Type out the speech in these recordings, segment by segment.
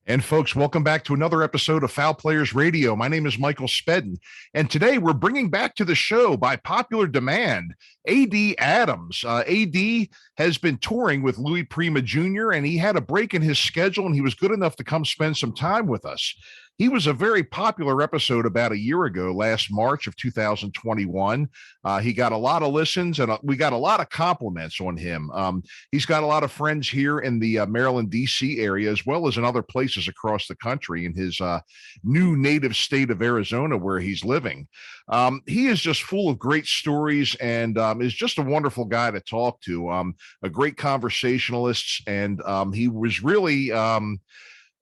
And folks, welcome back to another episode of Fowl Players Radio. My name is Michael Spedden, and today we're bringing back to the show by popular demand, D.Adams. AD has been touring with Louis Prima Jr., and he had a break in his schedule, and he was good enough to come spend some time with us. He was a very popular episode about a year ago, last March of 2021. He got a lot of listens, and we got a lot of compliments on him. He's got a lot of friends here in the Maryland, D.C. area, as well as in other places across the country in his new native state of Arizona where he's living. He is just full of great stories and is just a wonderful guy to talk to, a great conversationalist, and he was really...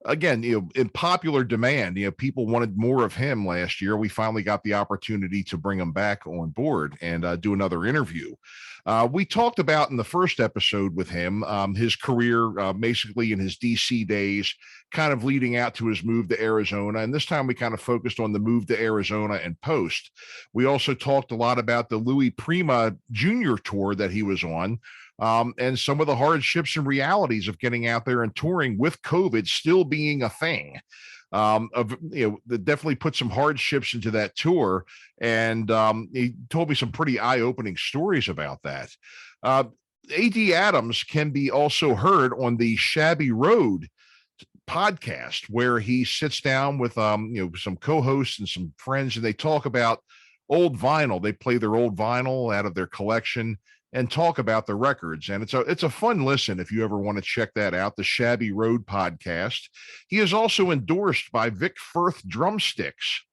again, in popular demand, people wanted more of him last year. We finally got the opportunity to bring him back on board and do another interview. We talked about in the first episode with him, his career, basically in his DC days, kind of leading out to his move to Arizona. And this time we kind of focused on the move to Arizona and post. We also talked a lot about the Louis Prima Jr. tour that he was on. And some of the hardships and realities of getting out there and touring with COVID still being a thing. That definitely put some hardships into that tour. And he told me some pretty eye-opening stories about that. D.Adams can be also heard on the Shabby Road podcast, where he sits down with some co-hosts and some friends, and they talk about old vinyl. They play their old vinyl out of their collection and talk about the records. And it's a fun listen if you ever want to check that out, the Shabby Road podcast. He is also endorsed by Firth Drumsticks,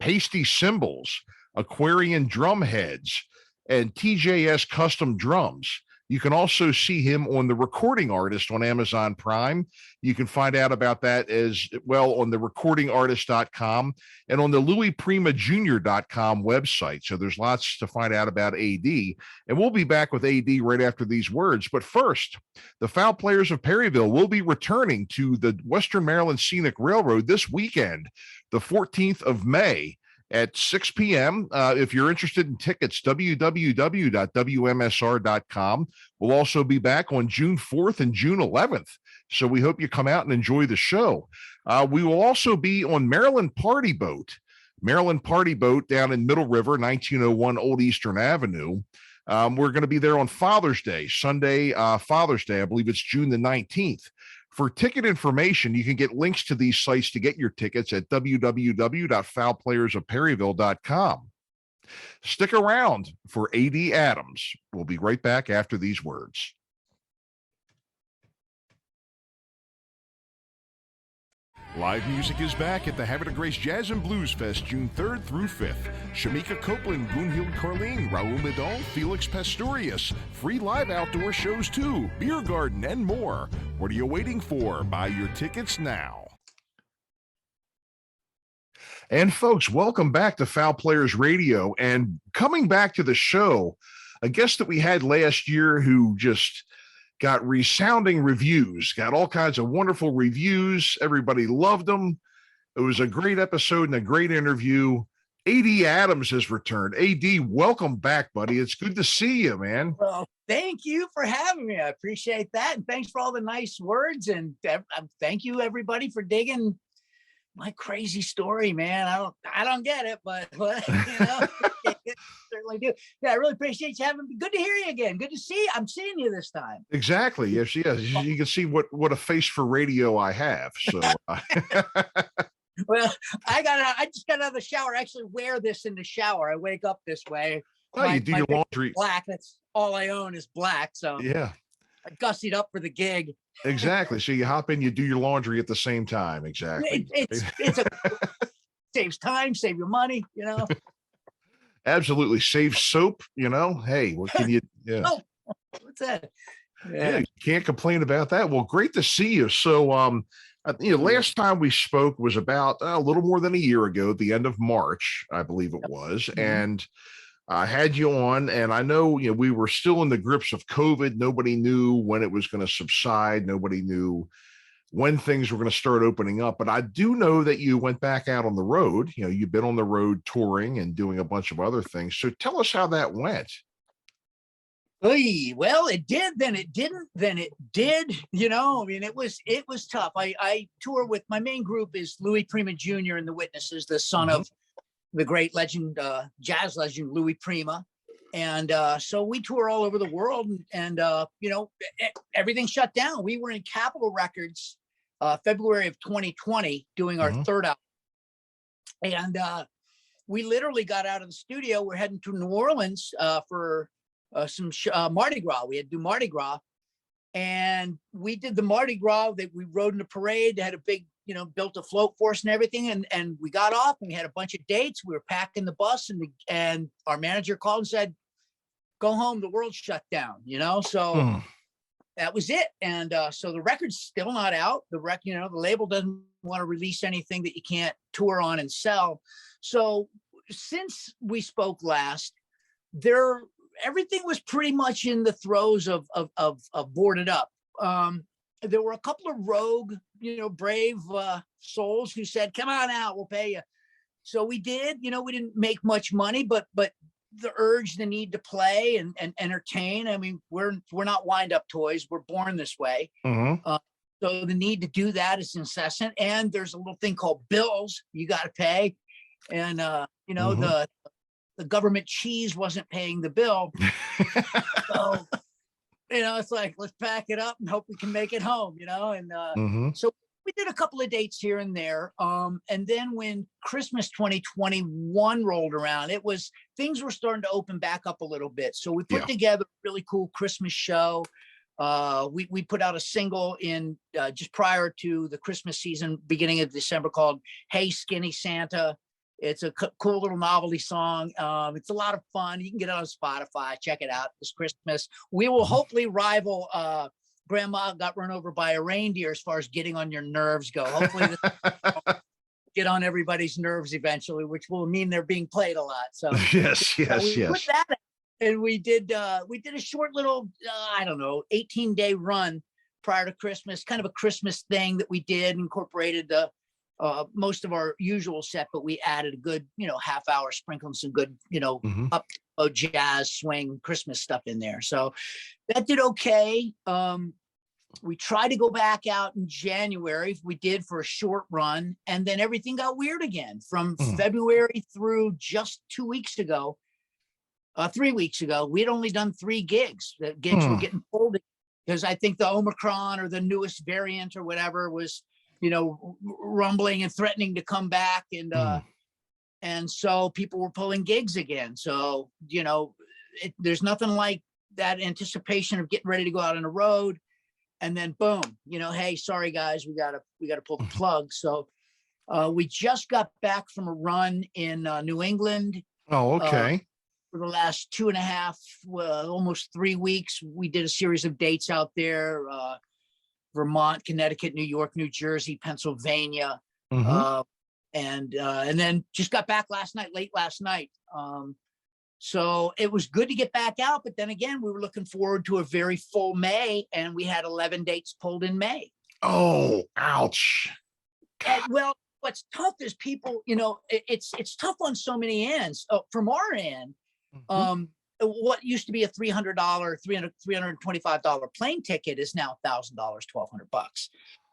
Paiste Cymbals, Aquarian drum heads, and TJS Custom Drums. You can also see him on The Recording Artist on Amazon Prime. You can find out about that as well on the recordingartist.com and on the louisprima.jr.com website. So there's lots to find out about AD. And we'll be back with AD right after these words. But first, the Fowl Players of Perryville will be returning to the Western Maryland Scenic Railroad this weekend, the 14th of May. At 6 p.m. If you're interested in tickets, www.wmsr.com. We'll also be back on June 4th and June 11th. So we hope you come out and enjoy the show. We will also be on Maryland Party Boat down in Middle River, 1901 Old Eastern Avenue. We're going to be there on Father's Day, Sunday, Father's Day. I believe it's June the 19th. For ticket information, you can get links to these sites to get your tickets at www.fowlplayersofperryville.com. Stick around for D.Adams. We'll be right back after these words. Live music is back at the Havre de Grace Jazz and Blues Fest, June 3rd through 5th. Shamika Copeland, Gunhild Carlin, Raul Medal, Felix Pastorius. Free live outdoor shows too, beer garden, and more. What are you waiting for? Buy your tickets now. And folks, welcome back to Fowl Players Radio. And coming back to the show, a guest that we had last year who just got resounding reviews, got all kinds of wonderful reviews. Everybody loved them. It was a great episode and a great interview. D.Adams has returned. AD, welcome back, buddy. It's good to see you, man. Well, thank you for having me. I appreciate that. And thanks for all the nice words. And thank you, everybody, for digging my crazy story, man. I don't get it, but certainly do. Yeah, I really appreciate you having me. Good to hear you again. Good to see you. I'm seeing you this time. Exactly. Yes. You can see what a face for radio I have. So well, I just got out of the shower. I actually wear this in the shower. I wake up this way. You do your laundry black. That's all I own is black. So yeah, I gussied up for the gig. Exactly. So you hop in, you do your laundry at the same time. Exactly. It's saves time, save your money, Absolutely. Save soap, Hey, what can you Oh, what's that? Yeah, you can't complain about that. Well, great to see you. So last time we spoke was about a little more than a year ago, the end of March, I believe it was. Mm-hmm. And I had you on, and I know, we were still in the grips of COVID. Nobody knew when it was going to subside. Nobody knew when things were going to start opening up. But I do know that you went back out on the road. You've been on the road touring and doing a bunch of other things. So tell us how that went. Oy, well, it did, then it didn't, then it did. I mean, it was tough. I tour with, my main group is Louis Prima Jr. and the Witnesses, the son of the great legend, jazz legend Louis Prima. And so we tour all over the world, and everything shut down. We were in Capitol Records February of 2020 doing our third album. And we literally got out of the studio. We're heading to New Orleans for some Mardi Gras. We had to do Mardi Gras, and we did the Mardi Gras. That we rode in a parade. They had a big, built a float for us and everything. And we got off, and we had a bunch of dates. We were packing the bus, and our manager called and said, "Go home. The world shut down." So that was it. And so the record's still not out. The label doesn't want to release anything that you can't tour on and sell. So since we spoke last, everything was pretty much in the throes of boarded up. There were a couple of rogue, brave souls who said, "Come on out, we'll pay you." So we did. We didn't make much money, but the urge, the need to play and entertain. I mean, we're not wind-up toys. We're born this way. So the need to do that is incessant. And there's a little thing called bills you got to pay. And the government cheese wasn't paying the bill. So it's like, let's pack it up and hope we can make it home. So we did a couple of dates here and there. And then when Christmas 2021 rolled around, things were starting to open back up a little bit. So we put together a really cool Christmas show. We put out a single in just prior to the Christmas season, beginning of December, called "Hey Skinny Santa." It's a cool little novelty song. It's a lot of fun. You can get it on Spotify. Check it out this Christmas. We will hopefully rival Grandma Got Run Over by a Reindeer as far as getting on your nerves go. Hopefully this get on everybody's nerves eventually, which will mean they're being played a lot. So yes. Put that in, and we did a short little 18-day run prior to Christmas, kind of a Christmas thing that we did, incorporated most of our usual set, but we added a good half hour, sprinkling some good up jazz, swing, Christmas stuff in there. So that did okay. We tried to go back out in January. We did for a short run, and then everything got weird again from February through just 2 weeks ago. 3 weeks ago, we had only done 3 gigs. The gigs were getting pulled because I think the Omicron or the newest variant or whatever was, rumbling and threatening to come back. And so people were pulling gigs again. So, there's nothing like that anticipation of getting ready to go out on the road. And then boom, hey, sorry guys, we gotta pull the plug. So we just got back from a run in New England. Oh, okay. For the last 2.5, almost 3 weeks, we did a series of dates out there. Vermont, Connecticut, New York, New Jersey, Pennsylvania, and then just got back late last night. So it was good to get back out, but then again, we were looking forward to a very full May, and we had 11 dates pulled in May. Oh, ouch. Well, what's tough is people, it's tough on so many ends. From our end, what used to be a $325 plane ticket is now $1,000,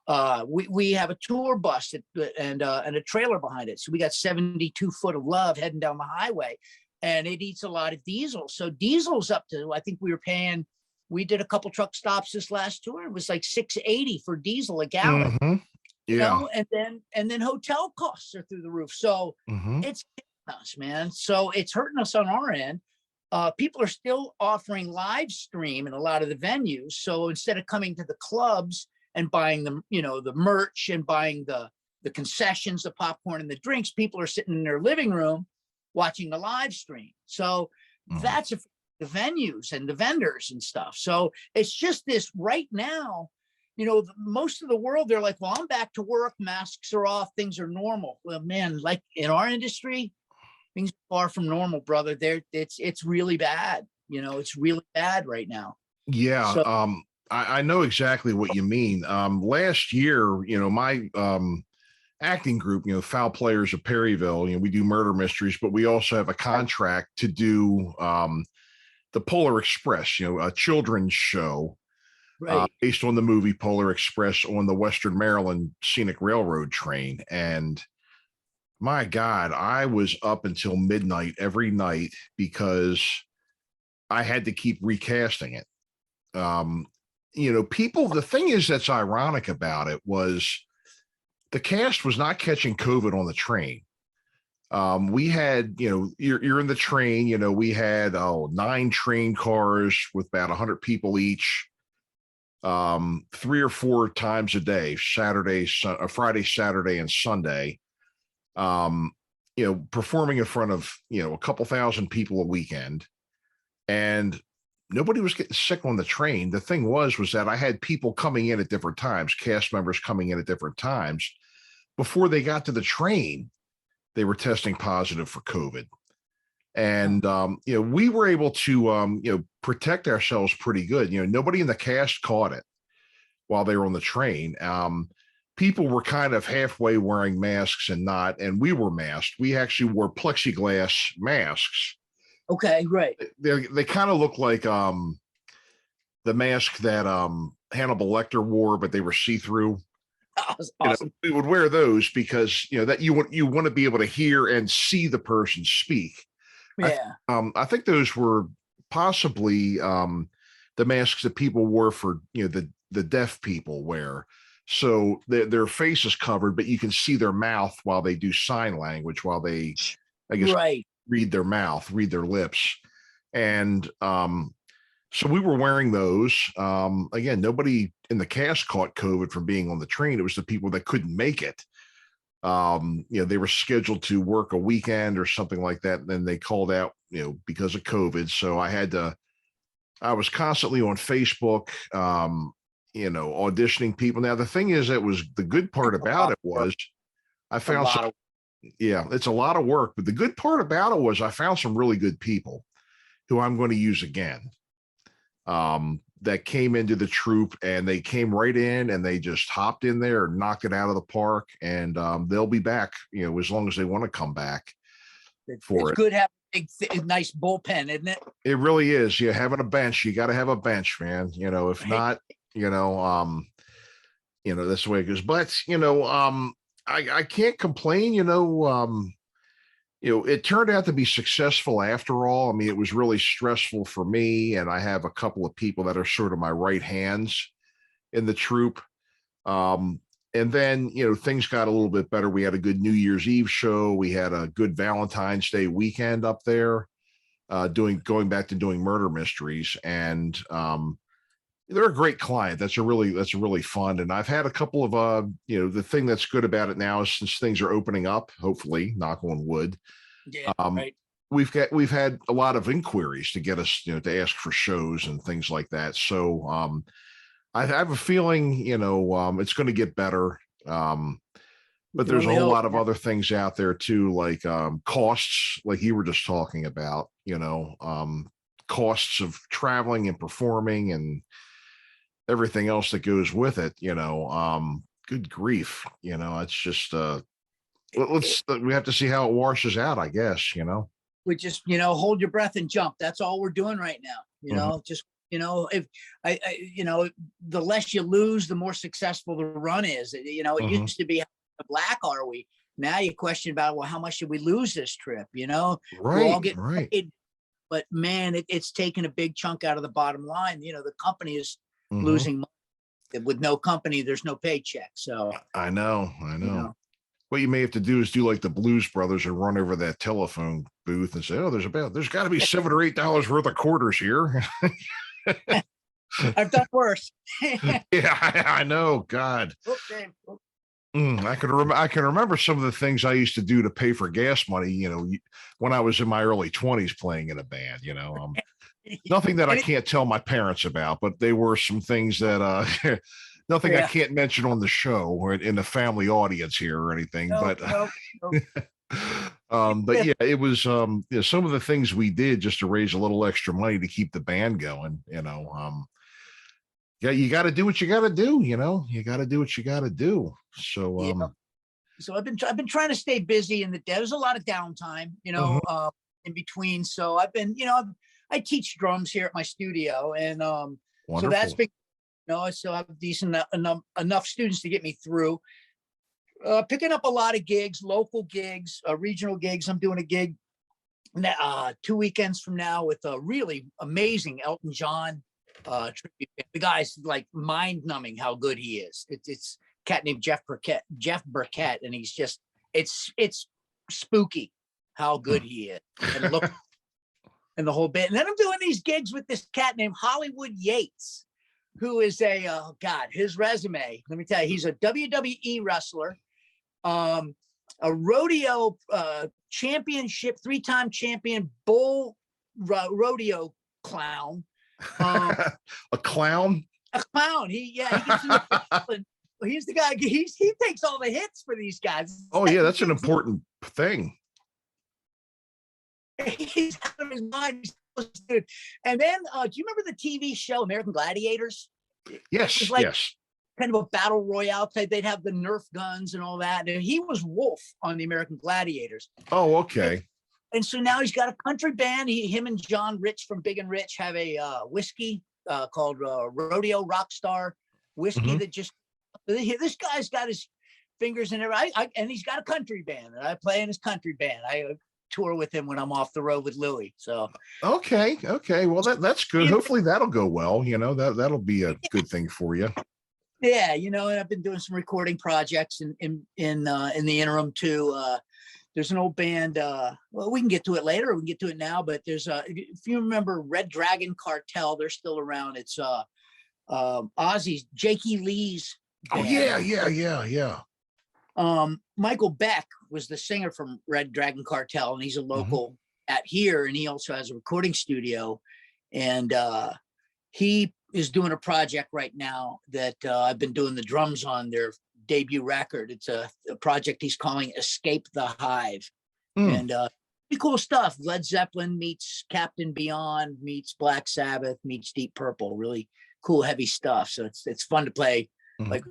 $1,200. We have a tour bus and a trailer behind it. So we got 72 foot of love heading down the highway, and it eats a lot of diesel. So diesel's up to, I think we did a couple truck stops this last tour. It was like $6.80 for diesel a gallon. And then hotel costs are through the roof. So it's hitting us, man. So it's hurting us on our end. People are still offering live stream in a lot of the venues. So instead of coming to the clubs and buying the merch and buying the concessions, the popcorn and the drinks, people are sitting in their living room watching the live stream. So that's the venues and the vendors and stuff. So it's just this right now, most of the world, they're like, well, I'm back to work. Masks are off. Things are normal. Well, man, like in our industry, things are far from normal, brother. It's really bad. It's really bad right now. Yeah. So, I know exactly what you mean. Last year, my acting group, Fowl Players of Perryville, we do murder mysteries, but we also have a contract to do the Polar Express, a children's show Right. based on the movie Polar Express on the Western Maryland Scenic Railroad train. And my God, I was up until midnight every night because I had to keep recasting it. People, the thing is that's ironic about it was the cast was not catching COVID on the train. We had, you're in the train, we had 9 train cars with about 100 people each, 3 or 4 times a day, Friday, Saturday, and Sunday, performing in front of, a couple thousand people a weekend. And nobody was getting sick on the train. The thing was that I had people coming in at different times, cast members coming in at different times. Before they got to the train, they were testing positive for COVID. And, we were able to, protect ourselves pretty good. Nobody in the cast caught it while they were on the train. People were kind of halfway wearing masks and not, and we were masked. We actually wore plexiglass masks. Okay, right. They kind of look like the mask that Hannibal Lecter wore, but they were see-through. That was awesome. We would wear those because that you want to be able to hear and see the person speak. Yeah. I think those were possibly the masks that people wore for the deaf people wear. So their face is covered, but you can see their mouth while they do sign language, while they, I guess, right. read their mouth, read their lips. And so we were wearing those. Again, nobody in the cast caught COVID from being on the train. It was the people that couldn't make it. They were scheduled to work a weekend or something like that. And then they called out, because of COVID. So I was constantly on Facebook, auditioning people. Now, the thing is, the good part about it was I found it's a lot of work, but the good part about it was I found some really good people who I'm going to use again. That came into the troupe, and they came right in and they just hopped in there and knocked it out of the park. And they'll be back, as long as they want to come back for it's good having a nice bullpen, isn't it? It really is. Yeah, having a bench, you got to have a bench, man. If not, that's the way it goes. But I can't complain. It turned out to be successful after all. I mean, it was really stressful for me, and I have a couple of people that are sort of my right hands in the troupe. And then, things got a little bit better. We had a good New Year's Eve show. We had a good Valentine's Day weekend up there, going back to doing murder mysteries. And they're a great client. That's a really fun. And I've had a couple of, the thing that's good about it now is since things are opening up, hopefully, knock on wood. Yeah, right. We've had a lot of inquiries to get us, to ask for shows and things like that. So I have a feeling, it's going to get better. But there's a whole lot of other things out there too, like costs, like you were just talking about, costs of traveling and performing and everything else that goes with it. Good grief. It's just we have to see how it washes out, I guess. We just, hold your breath and jump. That's all we're doing right now. Just, if the less you lose, the more successful the run is. It used to be, how black are we? Now you question about, well, how much did we lose this trip? We're all getting paid, but man, it's taken a big chunk out of the bottom line. The company is losing money. With no company, there's no paycheck. So I know. What you may have to do is do like the Blues Brothers and run over that telephone booth and say, "Oh, there's got to be $7 or $8 worth of quarters here." I've done worse. Yeah, I know. God. I can remember some of the things I used to do to pay for gas money, when I was in my early 20s playing in a band, nothing that I can't tell my parents about, but they were some things that, nothing I can't mention on the show or in the family audience here or anything, but yeah, it was, some of the things we did just to raise a little extra money to keep the band going, yeah, you got to do what you got to do, you got to do what you got to do. So, so I've been trying to stay busy, and there's a lot of downtime, in between. So I've been, I teach drums here at my studio, and so Wonderful. that's been, I still have decent enough students to get me through. Picking up a lot of gigs, local gigs, regional gigs. I'm doing a gig 2 weekends from now with a really amazing Elton John tribute. The guy's like mind-numbing how good he is. It's a cat named Jeff Burkett, and he's just it's spooky how good he is. And look, and the whole bit. And then I'm doing these gigs with this cat named Hollywood Yates, who is his resume. Let me tell you, he's a WWE wrestler. A rodeo championship, 3-time champion bull rodeo clown. A clown? A clown. He gets he's the guy. He takes all the hits for these guys. Oh yeah, that's an important thing. He's out of his mind. And then, do you remember the TV show American Gladiators? Yes, yes. Kind of a battle royale type. They'd have the Nerf guns and all that. And he was Wolf on the American Gladiators. Oh, okay. And so now he's got a country band. Him and John Rich from Big and Rich have a whiskey called Rodeo Rockstar whiskey that just, this guy's got his fingers in it. And he's got a country band, and I play in his country band. I tour with him when I'm off the road with Louis. So okay. Well, that's good. Hopefully that'll go well. That'll be a good thing for you. Yeah, and I've been doing some recording projects in the interim too. There's an old band. Well, we can get to it later. We can get to it now. But there's if you remember Red Dragon Cartel, they're still around. It's Ozzy's, Jakey Lee's band. Oh yeah. Michael Beck was the singer from Red Dragon Cartel, and he's a local at here, and he also has a recording studio, and he is doing a project right now that I've been doing the drums on their debut record. It's a project he's calling Escape the Hive. And pretty cool stuff. Led Zeppelin meets Captain Beyond meets Black Sabbath meets Deep Purple. Really cool, heavy stuff. So it's fun to play like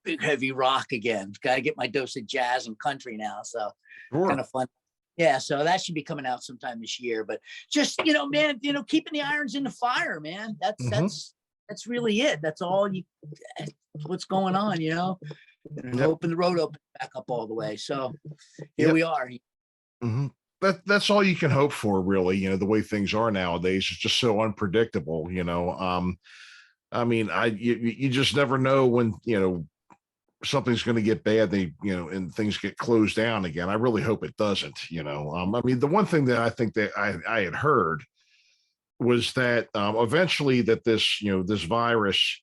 big heavy rock again. Got to get my dose of jazz and country now. So kind of fun. Yeah, so that should be coming out sometime this year. But just man, keeping the irons in the fire, man. That's really it. That's all what's going on, and hoping the road opens back up all the way. So here we are. That's all you can hope for, really. The way things are nowadays is just so unpredictable. I mean, you just never know when something's going to get bad, and things get closed down again. I really hope it doesn't. I mean, the one thing that I think that I had heard was that eventually that this virus,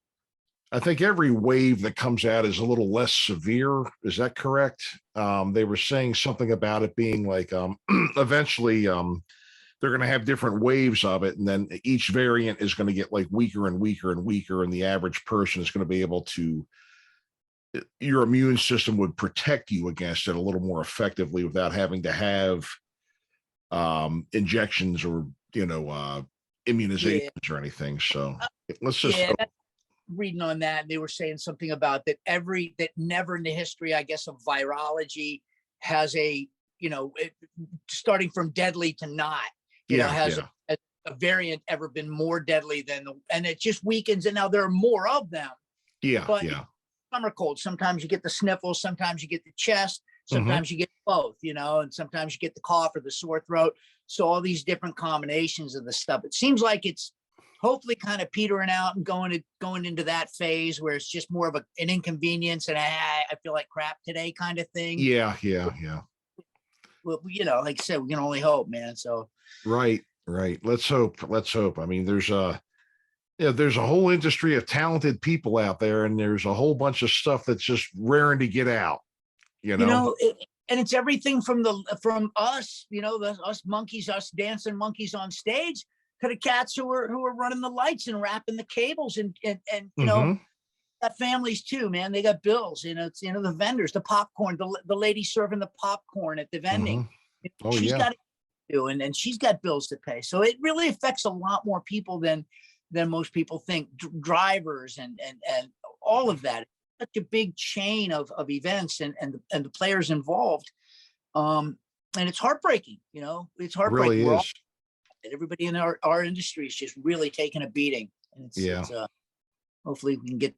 I think every wave that comes out is a little less severe. Is that correct? They were saying something about it being like eventually they're going to have different waves of it, and then each variant is going to get like weaker and weaker and weaker, and the average person is going to be able to, your immune system would protect you against it a little more effectively without having to have injections or immunizations or anything. So let's just reading on that, they were saying something about that never in the history, I guess, of virology has a starting from deadly to not has a variant ever been more deadly than and it just weakens, and now there are more of them. Summer cold, sometimes you get the sniffles, sometimes you get the chest, sometimes you get both, and sometimes you get the cough or the sore throat. So all these different combinations of the stuff. It seems like it's hopefully kind of petering out and going into that phase where it's just more of an inconvenience and I feel like crap today kind of thing. Yeah. Well, like I said, we can only hope, man. So right. Let's hope. I mean, there's a whole industry of talented people out there, and there's a whole bunch of stuff that's just raring to get out. And it's everything from us, us monkeys, us dancing monkeys on stage, to the cats who are running the lights and wrapping the cables and got families too, man. They got bills, it's the vendors, the popcorn, the lady serving the popcorn at the vending. She's got to do, and she's got bills to pay. So it really affects a lot more people than most people think. Drivers and all of that. Such a big chain of events and the players involved. And it's heartbreaking, it's heartbreaking. It really is. Everybody in our industry is just really taking a beating. And it's hopefully we can get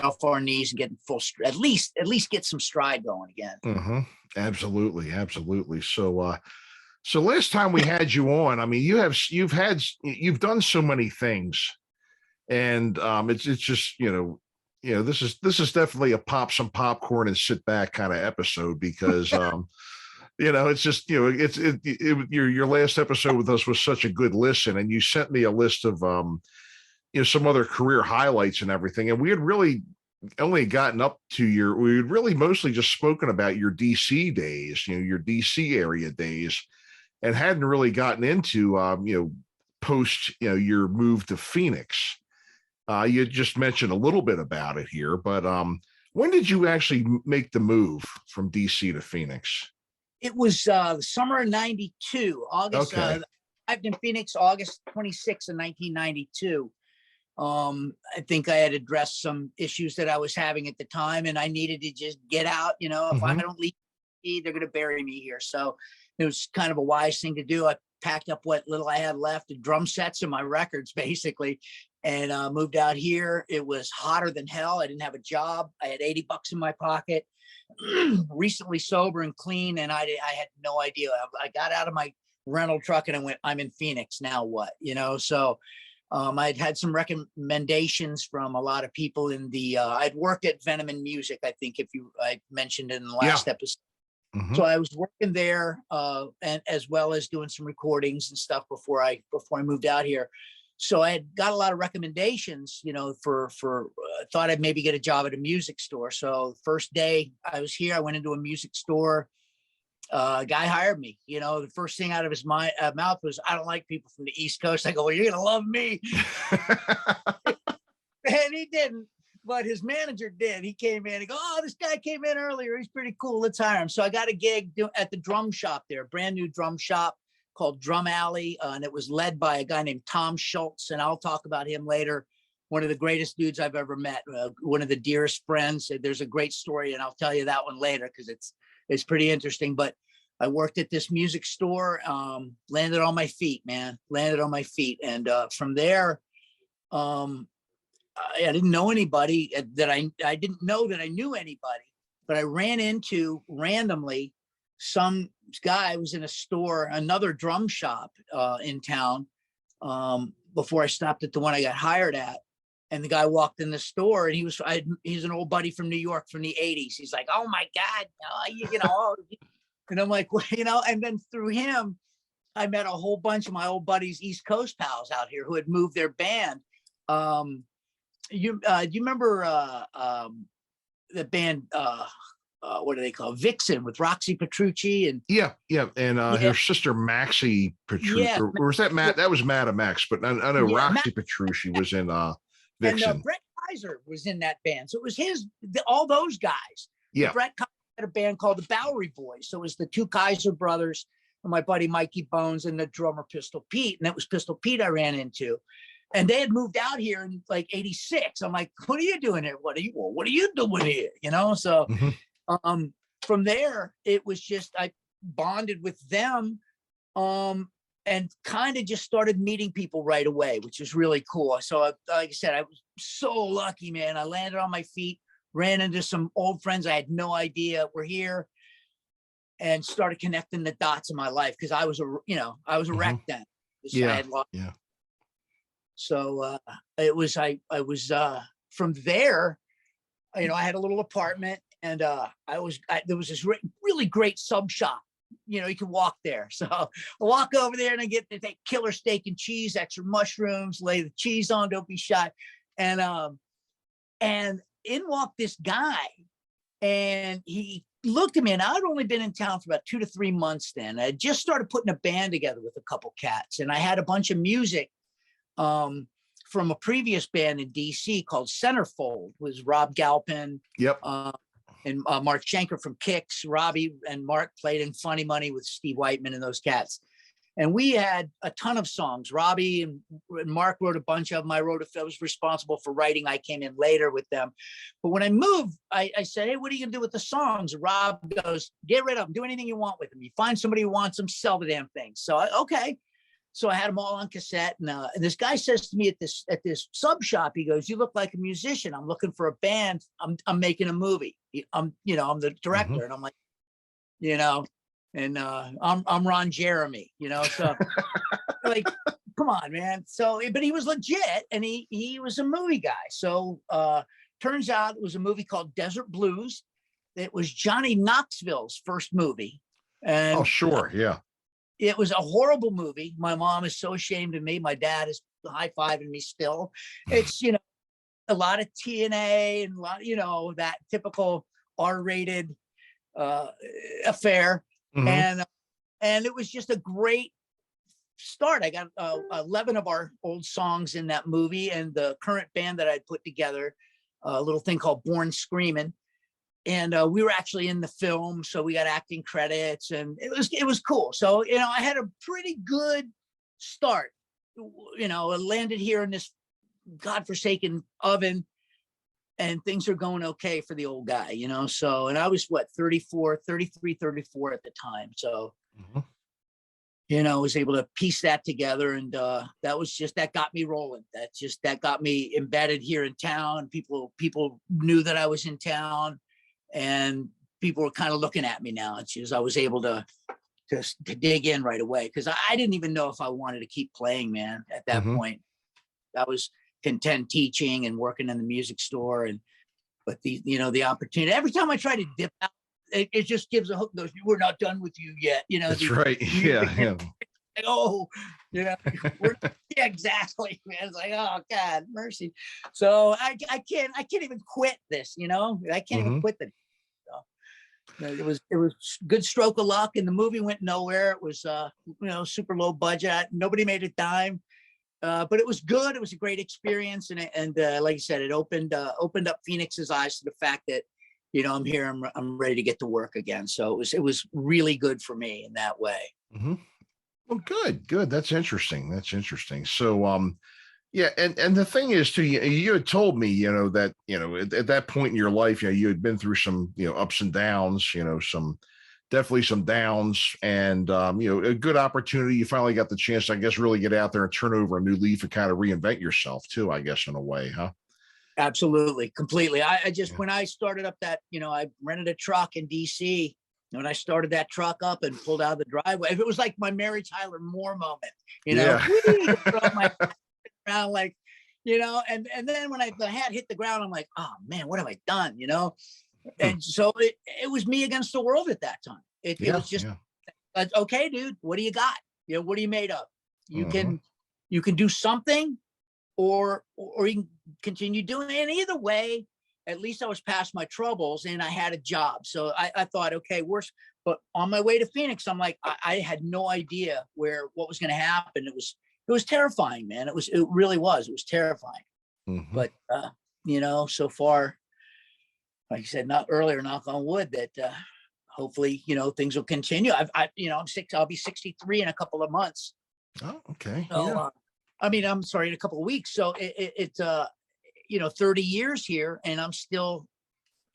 off our knees and get at least get some stride going again. Mm-hmm. Absolutely. So last time we had you on, I mean, you've done so many things, and it's just this is definitely a pop some popcorn and sit back kind of episode, because it's just your last episode with us was such a good listen, and you sent me a list of some other career highlights and everything, and we had really only gotten up to we had really mostly just spoken about your DC days, your DC area days, and hadn't really gotten into post your move to Phoenix. You just mentioned a little bit about it here, but when did you actually make the move from DC to Phoenix? It was the summer of '92, August. Okay. I lived in Phoenix August 26th of 1992. I think I had addressed some issues that I was having at the time, and I needed to just get out. If I don't leave, they're going to bury me here. So it was kind of a wise thing to do. I packed up what little I had left, the drum sets and my records, basically, and moved out here. It was hotter than hell. I didn't have a job. I had $80 in my pocket, recently sober and clean, and I had no idea. I got out of my rental truck and I went, I'm in Phoenix, now what? So I'd had some recommendations from a lot of people in the I'd worked at Venom and Music, I think, I mentioned in the last episode. Mm-hmm. So I was working there, and as well as doing some recordings and stuff before I moved out here. So I had got a lot of recommendations, for thought I'd maybe get a job at a music store. So the first day I was here, I went into a music store. A guy hired me. The first thing out of his mouth was, I don't like people from the East Coast. I go, well, you're gonna love me. And he didn't, but his manager did. He came in and go, oh, this guy came in earlier, he's pretty cool, let's hire him. So I got a gig at the drum shop there, brand new drum shop called Drum Alley, and it was led by a guy named Tom Schultz, and I'll talk about him later. One of the greatest dudes I've ever met, one of the dearest friends. There's a great story, and I'll tell you that one later because it's pretty interesting. But I worked at this music store, landed on my feet. And from there, I didn't know anybody I didn't know that I knew anybody, but I ran into randomly some guy was in a store, another drum shop in town, before I stopped at the one I got hired at. And the guy walked in the store, and he's an old buddy from New York from the 80s. He's like, oh my God, and I'm like, well, and then through him, I met a whole bunch of my old buddies, East Coast pals out here who had moved their band. Do you remember the band, what do they call it? Vixen, with Roxy Petrucci and her sister Maxie Petrucci, or was that Matt? That was Madam X, but I know Roxy Petrucci was in Vixen. And Brett Kaiser was in that band, so it was all those guys. Yeah, Brett Kaiser had a band called the Bowery Boys, so it was the two Kaiser brothers and my buddy Mikey Bones and the drummer Pistol Pete, and that was Pistol Pete I ran into. And they had moved out here in like '86. I'm like, what are you doing here? What are you doing here? So from there, it was just, I bonded with them, and kind of just started meeting people right away, which was really cool. So like I said, I was so lucky, man. I landed on my feet, ran into some old friends I had no idea were here, and started connecting the dots in my life, because I was a wreck then. So it was, I was from there, I had a little apartment, and there was this really great sub shop. You can walk there. So I walk over there and I get to take killer steak and cheese, extra mushrooms, lay the cheese on, don't be shy. And in walked this guy, and he looked at me, and I'd only been in town for about 2 to 3 months then. I just started putting a band together with a couple cats, and I had a bunch of music from a previous band in DC called Centerfold, was Rob Galpin. Yep. And Mark Schenker from Kicks. Robbie and Mark played in Funny Money with Steve Whiteman and those cats. And we had a ton of songs. Robbie and Mark wrote a bunch of them. I was responsible for writing. I came in later with them. But when I moved, I said, hey, what are you going to do with the songs? Rob goes, get rid of them. Do anything you want with them. You find somebody who wants them, sell the damn thing. So, okay. So I had them all on cassette, and this guy says to me at this sub shop, he goes, "You look like a musician. I'm looking for a band. I'm making a movie. I'm the director." And I'm like, I'm Ron Jeremy, so like, come on, man. So, but he was legit, and he was a movie guy. So turns out it was a movie called Desert Blues. It was Johnny Knoxville's first movie. And oh, sure. Yeah. it was a horrible movie. My mom is so ashamed of me. My dad is high-fiving me still. It's, a lot of TNA and a lot, that typical R-rated affair. And it was just a great start. I got 11 of our old songs in that movie, and the current band that I'd put together, a little thing called Born Screaming. And we were actually in the film, so we got acting credits, and it was cool. So I had a pretty good start. I landed here in this godforsaken oven, and things are going okay for the old guy. So, and I was 33, 34 at the time. So, I was able to piece that together, and that got me rolling. That got me embedded here in town. People knew that I was in town. And people were kind of looking at me now. It's just I was able to dig in right away, because I didn't even know if I wanted to keep playing, man. At that point, I was content teaching and working in the music store, but the opportunity. Every time I try to dip out, it just gives a hook. Goes, "We're not done with you yet." That's right. Yeah. Yeah, exactly, man. It's like, oh God, mercy. So I can't even quit this, I can't even quit the. So, it was good stroke of luck, and the movie went nowhere. It was super low budget. Nobody made a dime, but it was good. It was a great experience, and like you said, it opened up Phoenix's eyes to the fact that I'm here. I'm ready to get to work again. So it was really good for me in that way. Well, good. That's interesting. So, yeah. And the thing is too, you had told me, that, at that point in your life, you had been through some, ups and downs, definitely some downs, and, a good opportunity. You finally got the chance, I guess, really get out there and turn over a new leaf and kind of reinvent yourself too, I guess, in a way, huh? Absolutely. Completely. I just, when I started up that, I rented a truck in DC. When I started that truck up and pulled out of the driveway, it was like my Mary Tyler Moore moment, my around like, and then when the hat hit the ground, I'm like, oh man, what have I done? And so it was me against the world at that time. It was just, okay, dude, what do you got? What are you made of? You can do something, or you can continue doing it. And either way, at least I was past my troubles and I had a job. So I thought, okay, but on my way to Phoenix, I'm like, I had no idea what was going to happen. It was terrifying, man. It really was. It was terrifying. But, so far, like I said, not earlier, knock on wood, that hopefully, things will continue. I'll be 63 in a couple of months. Oh, okay. So, I'm sorry, in a couple of weeks. So it's 30 years here, and I'm still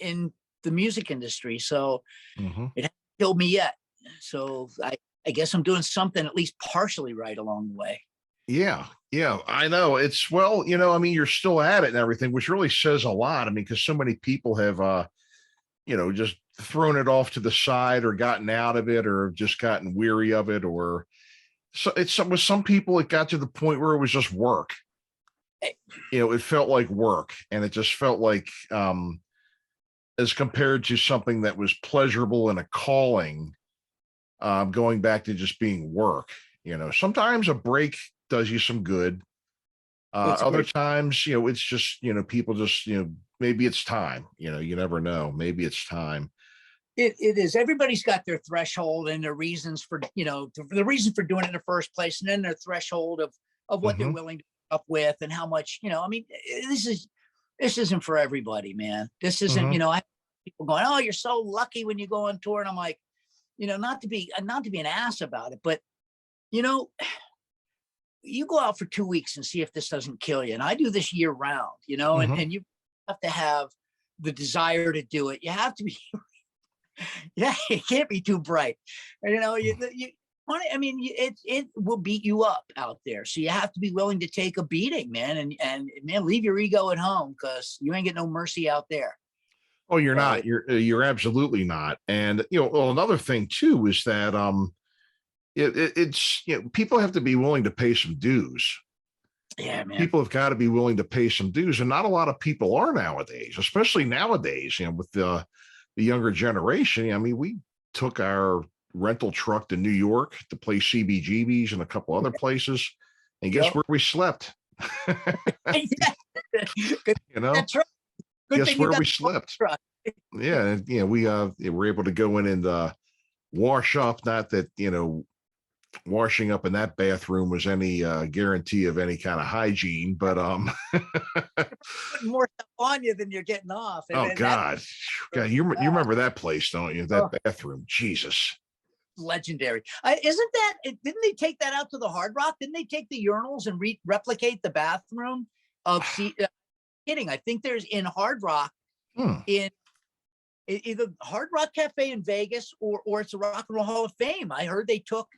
in the music industry. So it hasn't killed me yet. So I guess I'm doing something at least partially right along the way. Yeah, I know. It's, well, you're still at it and everything, which really says a lot. Because so many people have, just thrown it off to the side, or gotten out of it, or just gotten weary of it, or so with some people, it got to the point where it was just work. It felt like work, and it just felt like, as compared to something that was pleasurable and a calling, going back to just being work. Sometimes a break does you some good. Other times, it's just, people just, maybe it's time, you never know. Maybe it's time. It is. Everybody's got their threshold and their reasons for, the reason for doing it in the first place, and then their threshold of what they're willing to put up with, and how much, this isn't for everybody, man. This isn't, I have people going, oh, you're so lucky when you go on tour. And I'm like, not to be an ass about it, but you go out for 2 weeks and see if this doesn't kill you. And I do this year round, and you have to have the desire to do it. You have to be, you can't be too bright. You I mean, it will beat you up out there. So you have to be willing to take a beating, man. And man, leave your ego at home, because you ain't get no mercy out there. Oh, you're not. You're absolutely not. And well, another thing too is that it's people have to be willing to pay some dues. Yeah, man. People have got to be willing to pay some dues, and not a lot of people are nowadays, especially nowadays. With the younger generation. I mean, we took our rental truck to New York to play CBGBs and a couple other places, and guess where we slept? Guess where we slept? Yeah, we were able to go in and wash up. Not that washing up in that bathroom was any guarantee of any kind of hygiene, but putting more stuff on you than you're getting off. And, oh God, you remember that place, don't you? That bathroom, Jesus. Legendary. Didn't they take that out to the Hard Rock? Didn't they take the urinals and replicate the bathroom of kidding? I think there's in Hard Rock in either Hard Rock Cafe in Vegas or it's a Rock and Roll Hall of Fame. I heard they took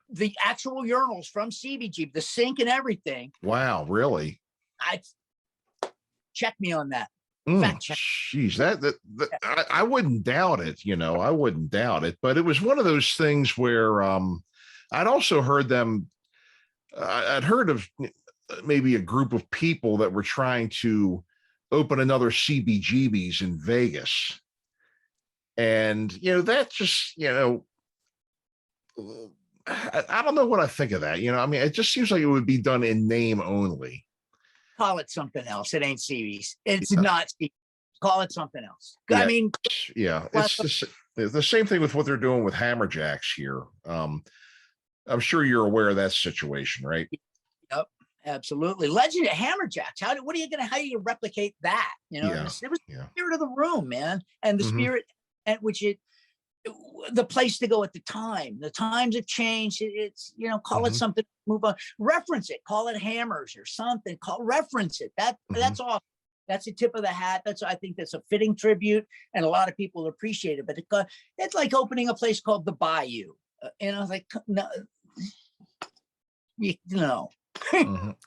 the actual urinals from CBG, the sink and everything. Wow, really? Check me on that. Jeez, I wouldn't doubt it. I wouldn't doubt it. But it was one of those things where I'd also heard them. I'd heard of maybe a group of people that were trying to open another CBGB's in Vegas, and that just I don't know what I think of that. I mean, it just seems like it would be done in name only. Call it something else. It ain't CB's. It's not CB's. Call it something else. Yeah. I mean, it's the same thing with what they're doing with Hammerjacks here. I'm sure you're aware of that situation, right? Yep, absolutely. Legend Hammerjacks. How do you replicate that? It was the spirit of the room, man, and the spirit at which the place to go at the time. The times have changed. It's call it something, move on, reference it, call it Hammers or something, reference it. That's awesome. That's a tip of the hat. I think that's a fitting tribute, and a lot of people appreciate it. But it's like opening a place called the Bayou, and I was like, no,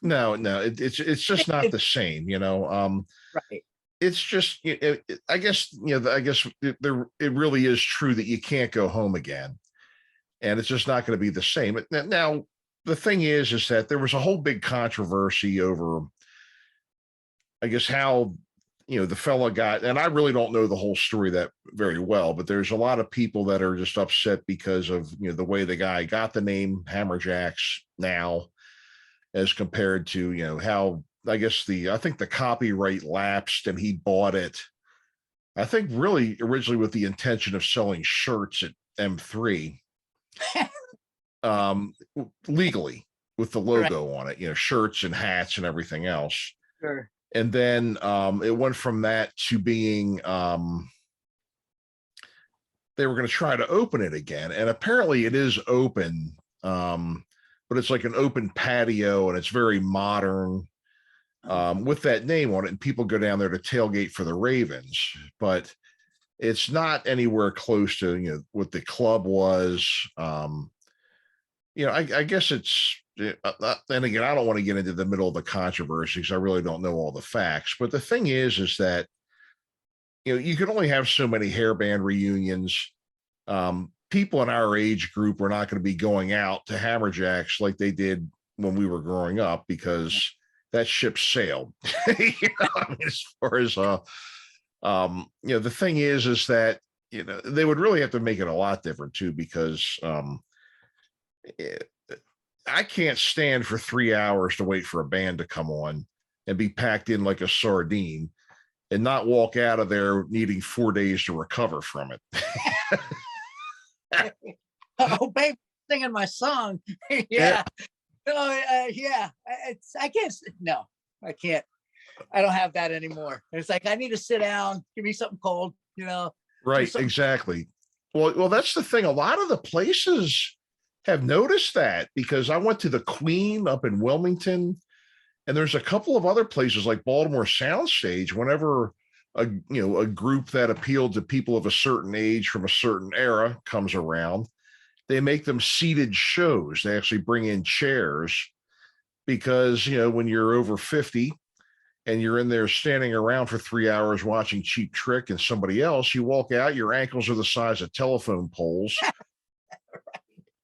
no, it's just not the same, right. It's just, I guess it really is true that you can't go home again, and it's just not going to be the same. Now, the thing is that there was a whole big controversy over, I guess, how, the fella got, and I really don't know the whole story that very well, but there's a lot of people that are just upset because of, the way the guy got the name Hammerjacks now, as compared to, how, I think the copyright lapsed and he bought it. I think really originally with the intention of selling shirts at M3, legally with the logo on it, shirts and hats and everything else. Sure. And then it went from that to being they were going to try to open it again, and apparently it is open, but it's like an open patio and it's very modern. With that name on it, and people go down there to tailgate for the Ravens, but it's not anywhere close to what the club was. I guess it's, and again, I don't want to get into the middle of the controversy because I really don't know all the facts. But the thing is that you can only have so many hairband reunions. People in our age group are not going to be going out to Hammerjacks like they did when we were growing up, because that ship sailed. As far as the thing is that they would really have to make it a lot different too, because I can't stand for 3 hours to wait for a band to come on and be packed in like a sardine and not walk out of there needing 4 days to recover from it. Oh, babe, singing my song. Yeah. Yeah, I can't. No, I can't. I don't have that anymore. It's like I need to sit down. Give me something cold. Right. Exactly. Well, that's the thing. A lot of the places have noticed that, because I went to the Queen up in Wilmington, and there's a couple of other places like Baltimore Soundstage. Whenever a group that appealed to people of a certain age from a certain era comes around, they make them seated shows. They actually bring in chairs because, when you're over 50 and you're in there standing around for 3 hours watching Cheap Trick and somebody else, you walk out, your ankles are the size of telephone poles,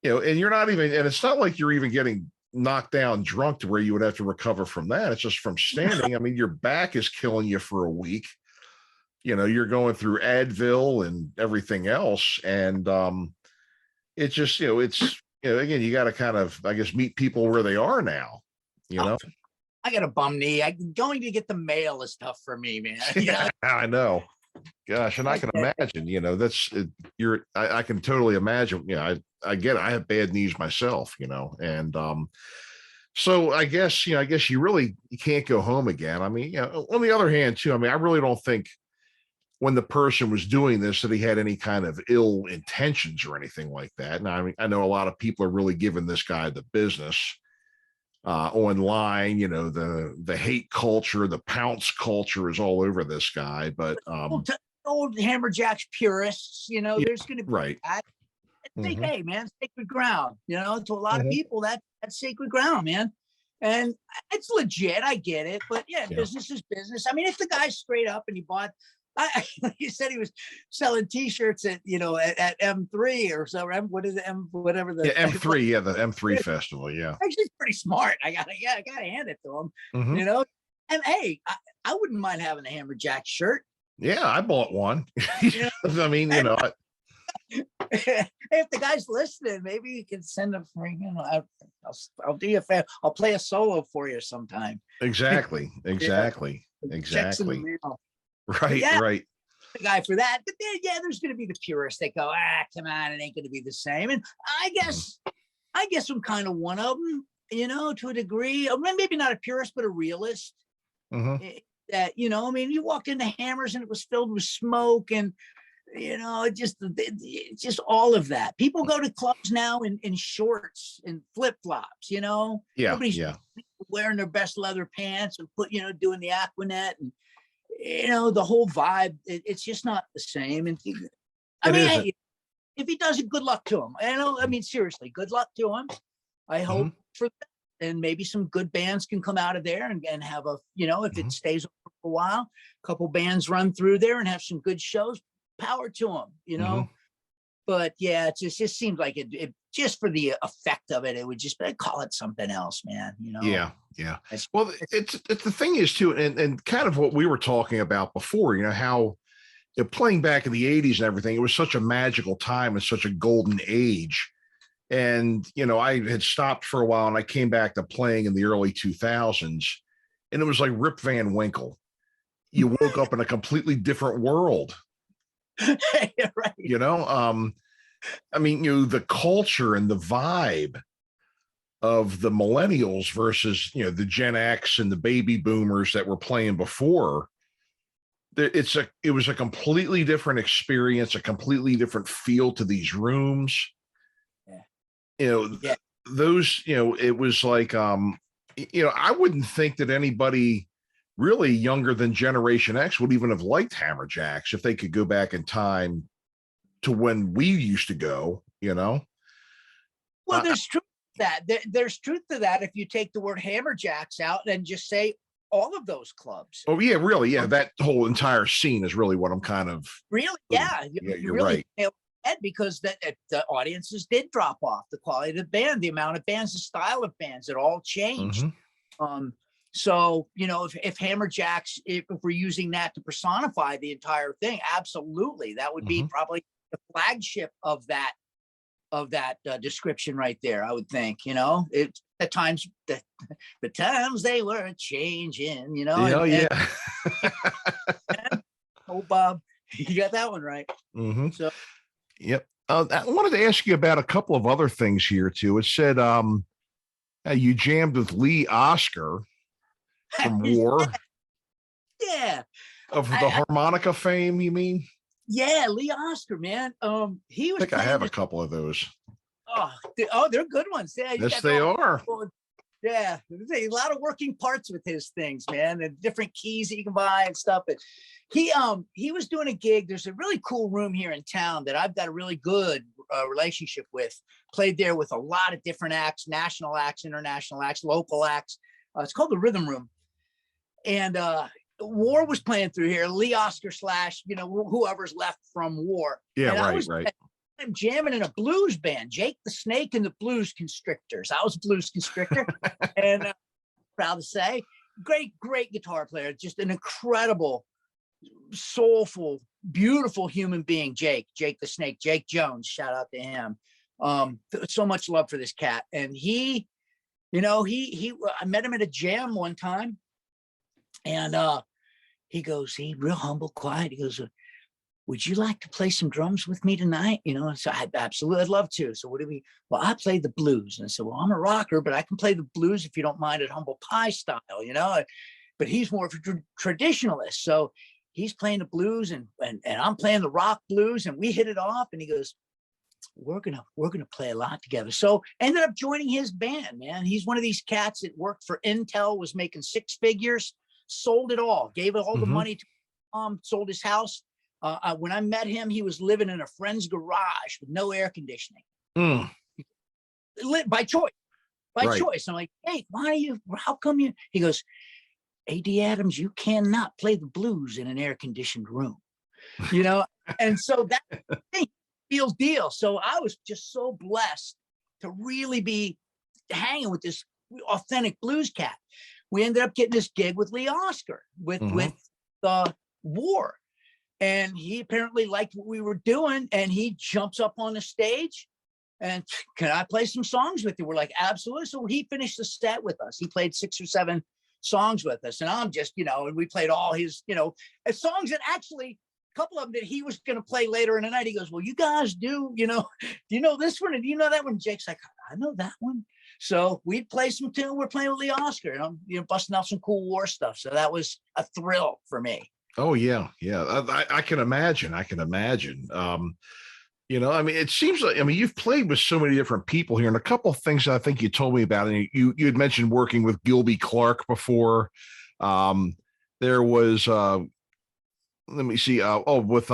and you're not even, and it's not like you're even getting knocked down drunk to where you would have to recover from that. It's just from standing. I mean, your back is killing you for a week. You're going through Advil and everything else. And it's just, it's, again, you got to kind of, I guess, meet people where they are now, I got a bum knee. Going to get the mail is tough for me, man. Yeah, I know. Gosh, and I can imagine, that's I can totally imagine. I get it. I have bad knees myself, and so I guess, you can't go home again. I mean, on the other hand, too, I mean, I really don't think when the person was doing this that he had any kind of ill intentions or anything like that. And I mean, I know a lot of people are really giving this guy the business online. The hate culture, the pounce culture is all over this guy. But old Hammerjacks purists, there's going to be right. that. I think, hey, man, sacred ground. To a lot of people, that's sacred ground, man. And it's legit. I get it. But yeah, business is business. I mean, if the guy's straight up and he bought, he said he was selling T-shirts at at M3 or so. What is it? Whatever the M3, the M3 festival. Yeah, actually, it's pretty smart. I gotta hand it to him. And hey, I wouldn't mind having a Hammerjack shirt. Yeah, I bought one. I mean, if the guy's listening, maybe you can send a freaking. I'll do you a favor. I'll play a solo for you sometime. Exactly. Right, right. The guy for that, but then there's going to be the purists. They go, come on, it ain't going to be the same. And I guess I'm kind of one of them, to a degree. Maybe not a purist, but a realist. That I mean, you walked into Hammers and it was filled with smoke and just all of that. People go to clubs now in shorts and flip flops. Nobody's wearing their best leather pants and doing the Aquanet and. The whole vibe, it's just not the same. And I mean, hey, if he does it, good luck to him. I mean, seriously, good luck to him. I hope for that. And maybe some good bands can come out of there and have a, if it stays over for a while, a couple bands run through there and have some good shows. Power to them, But yeah, it just seems like it just for the effect of it, it would just call it something else, man. Yeah. Well, it's the thing is too, and kind of what we were talking about before, how playing back in the 80s and everything, it was such a magical time and such a golden age. And, I had stopped for a while and I came back to playing in the early 2000s and it was like Rip Van Winkle. You woke up in a completely different world. Right. I mean, the culture and the vibe of the millennials versus, the Gen X and the baby boomers that were playing before. It was a completely different experience, a completely different feel to these rooms. Those, it was like, I wouldn't think that anybody really younger than Generation X would even have liked Hammerjacks if they could go back in time to when we used to go, Well, there's truth to that. There's truth to that if you take the word Hammerjacks out and just say all of those clubs. Oh, yeah, really. Yeah, that whole entire scene is really what I'm kind of... Really? Yeah. You're really right. Because the audiences did drop off. The quality of the band, the amount of bands, the style of bands, it all changed. So, if Hammerjacks, if we're using that to personify the entire thing, absolutely. That would be probably the flagship of that description right there, I would think. It at times the times they were changing, Yeah. Oh, Bob, you got that one right. So yep. I wanted to ask you about a couple of other things here too. It said you jammed with Lee Oscar from War. Yeah. Of the harmonica fame, you mean? Yeah, Lee Oscar, man. He was. I think I have a couple of those. They're good ones. Yeah, yes, they are. Yeah, there's a lot of working parts with his things, man, and different keys that you can buy and stuff. But he was doing a gig. There's a really cool room here in town that I've got a really good relationship with. Played there with a lot of different acts, national acts, international acts, local acts. It's called the Rhythm Room. And War was playing through here. Lee Oscar slash, whoever's left from War. Yeah, and right. I'm jamming in a blues band, Jake the Snake and the Blues Constrictors. I was a blues constrictor, and proud to say, great guitar player, just an incredible, soulful, beautiful human being. Jake the Snake, Jake Jones. Shout out to him. So much love for this cat, and he, I met him at a jam one time. And he goes, he real humble, quiet. He goes, would you like to play some drums with me tonight? So I'd love to. So well, I play the blues. And I said, well, I'm a rocker, but I can play the blues if you don't mind, at humble pie style, but he's more of a traditionalist. So he's playing the blues and I'm playing the rock blues, and we hit it off. And he goes, we're going to play a lot together. So ended up joining his band, man. He's one of these cats that worked for Intel, was making six figures. Sold it all, gave all the money to sold his house. When I met him, he was living in a friend's garage with no air conditioning. By choice. Choice. I'm like, hey, how come you? He goes, hey, D.Adams, you cannot play the blues in an air conditioned room, and so that thing feels deal. So I was just so blessed to really be hanging with this authentic blues cat. We ended up getting this gig with Lee Oscar with War, and he apparently liked what we were doing, and he jumps up on the stage and, can I play some songs with you? We're like, absolutely. So he finished the set with us. He played 6 or 7 songs with us, and I'm just, and we played all his, songs that actually, a couple of them that he was going to play later in the night. He goes, well, you guys do you know this one, and do you know that one? Jake's like, I know that one. So we'd play some tune. We're playing with Lee Oscar, and I'm busting out some cool War stuff. So that was a thrill for me. Oh yeah. I can imagine. It seems like, you've played with so many different people here, and a couple of things I think you told me about, and you had mentioned working with Gilby Clarke before. There was, let me see, with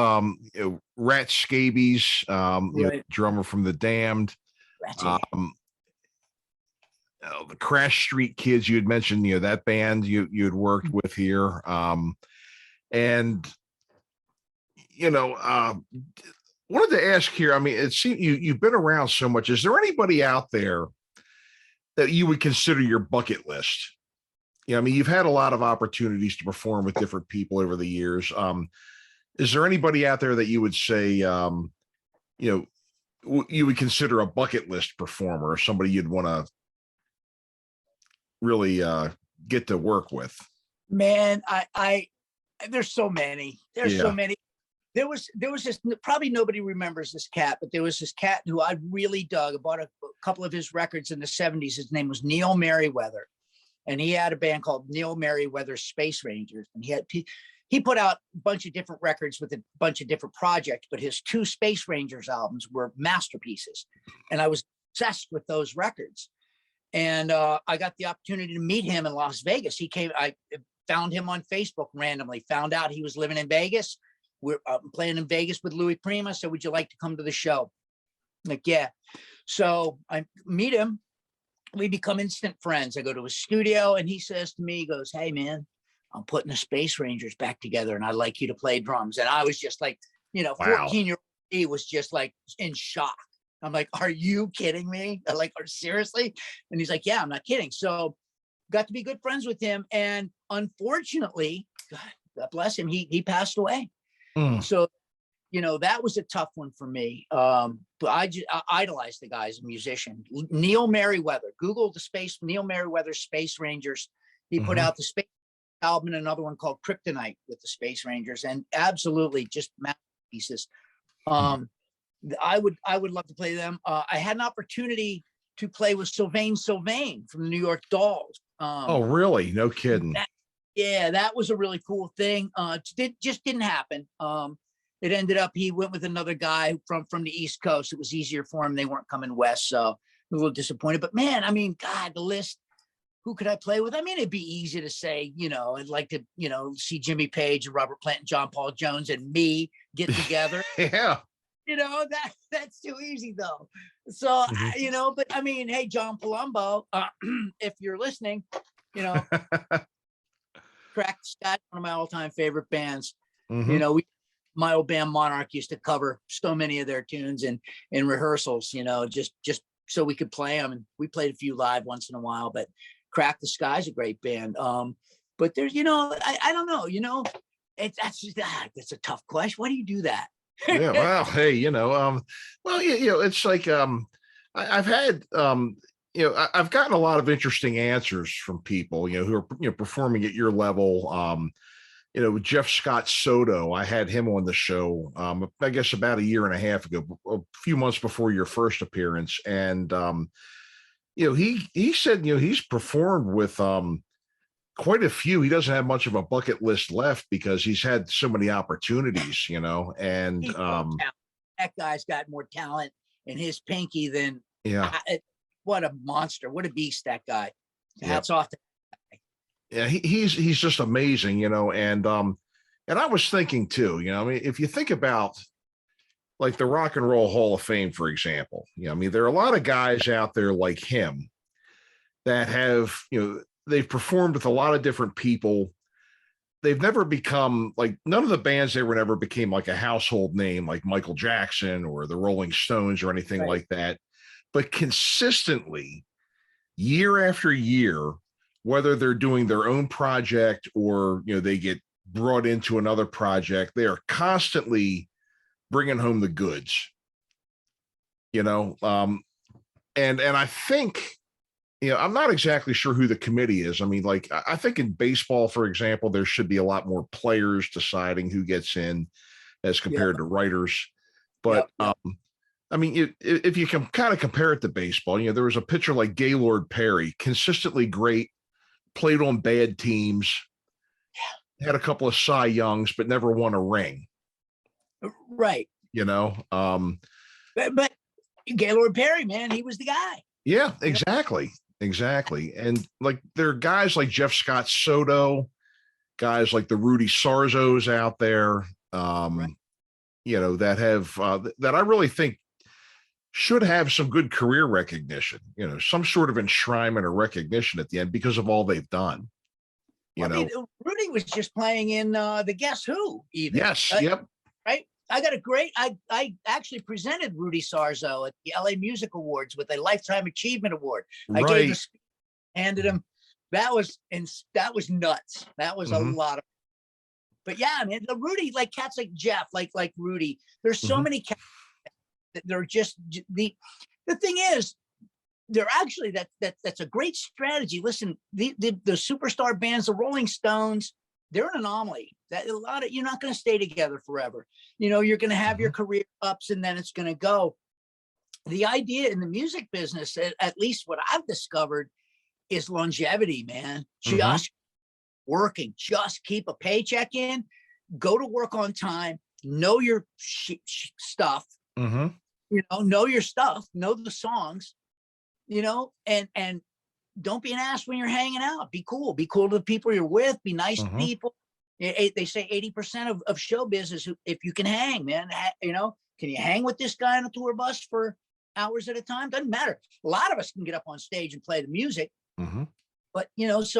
Rat Scabies, Right. drummer from the Damned. The Crash Street Kids, you had mentioned, that band you had worked with here. Wanted to ask here, it seems you've been around so much. Is there anybody out there that you would consider your bucket list? You've had a lot of opportunities to perform with different people over the years. Is there anybody out there that you would say, you would consider a bucket list performer, or somebody you'd want to really get to work with? Man, there's so many. So many. There was this, probably nobody remembers this cat, but there was this cat who I really dug. I bought a couple of his records in the 70s. His name was Neil Merriweather, and he had a band called Neil Merriweather Space Rangers, and he put out a bunch of different records with a bunch of different projects, but his 2 Space Rangers albums were masterpieces, and I was obsessed with those records. And I got the opportunity to meet him in Las Vegas. I found him on Facebook randomly, found out he was living in Vegas. We're playing in Vegas with Louis Prima. So would you like to come to the show? Like, yeah. So I meet him. We become instant friends. I go to his studio, and he says to me, he goes, hey man, I'm putting the Space Rangers back together, and I'd like you to play drums. And I was just like, 14-year-old he was just like in shock. I'm like, are you kidding me? I'm like, seriously? And he's like, yeah, I'm not kidding. So got to be good friends with him. And unfortunately, God bless him, he passed away. So, that was a tough one for me. But I idolized the guy as a musician. Neil Merriweather, Google Neil Merriweather Space Rangers. He put out the Space album and another one called Kryptonite with the Space Rangers, and absolutely just masterpieces. I would love to play them. I had an opportunity to play with Sylvain from the New York Dolls. Oh, really? No kidding. That was a really cool thing. Just didn't happen. It ended up, he went with another guy from the East Coast. It was easier for him. They weren't coming west, so a little disappointed. But man, God, the list. Who could I play with? It'd be easy to say, I'd like to, see Jimmy Page and Robert Plant and John Paul Jones and me get together. Yeah. That's too easy though. So, but I mean, hey, John Palumbo, if you're listening, Crack the Sky, one of my all-time favorite bands. My old band Monarch used to cover so many of their tunes in rehearsals, just so we could play them. And we played a few live once in a while, but Crack the Sky is a great band. But there's, I don't know, that's a tough question. Why do you do that? Yeah, well, hey, it's like I've had I've gotten a lot of interesting answers from people who are performing at your level. Jeff Scott Soto, I had him on the show I guess about a year and a half ago, a few months before your first appearance, and he said he's performed with quite a few. He doesn't have much of a bucket list left because he's had so many opportunities, and that guy's got more talent in his pinky than what a monster, what a beast that guy. Hats off to that guy. Yeah, he's just amazing, and I was thinking too, I mean, if you think about like the Rock and Roll Hall of Fame, for example, I mean, there are a lot of guys out there like him that have, they've performed with a lot of different people. They've never become like, none of the bands they were never became like a household name like Michael Jackson or the Rolling Stones or anything like that. But consistently, year after year, whether they're doing their own project or, they get brought into another project, they are constantly bringing home the goods, and I think, I'm not exactly sure who the committee is. I mean, like, I think in baseball, for example, there should be a lot more players deciding who gets in as compared to writers. But, I mean, if you can kind of compare it to baseball, there was a pitcher like Gaylord Perry, consistently great, played on bad teams, had a couple of Cy Youngs, but never won a ring. Right. But Gaylord Perry, man, he was the guy. Yeah, exactly. Exactly. And like there are guys like Jeff Scott Soto, guys like the Rudy Sarzos out there, that have that I really think should have some good career recognition, some sort of enshrinement or recognition at the end because of all they've done. I mean, Rudy was just playing in the Guess Who even. Yes. Yep. Right. I actually presented Rudy Sarzo at the LA Music Awards with a Lifetime Achievement Award. I gave handed him. That was nuts. That was a lot of. But yeah, I mean, the Rudy, like cats like Jeff, like Rudy. There's so many cats that they're just the thing is, they're actually that's a great strategy. Listen, the superstar bands, the Rolling Stones, they're an anomaly. That a lot of, you're not going to stay together forever. You're going to have your career ups and then it's going to go. The idea in the music business, at least what I've discovered, is longevity, man. Just working, just keep a paycheck in, go to work on time, know your stuff, know your stuff, know the songs, and don't be an ass when you're hanging out. Be cool to the people you're with, be nice to people. They say 80% of show business, if you can hang, man, can you hang with this guy on a tour bus for hours at a time? Doesn't matter. A lot of us can get up on stage and play the music, but it's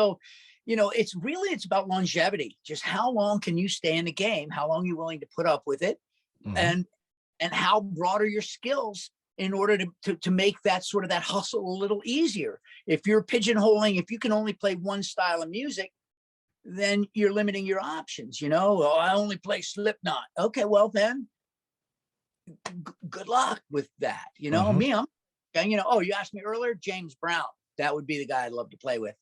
about longevity. Just how long can you stay in the game? How long are you willing to put up with it? And how broad are your skills in order to make that sort of that hustle a little easier. If you're pigeonholing, if you can only play one style of music, then you're limiting your options. Oh, I only play Slipknot. Okay, well then, good luck with that. Me, you asked me earlier, James Brown. That would be the guy I'd love to play with,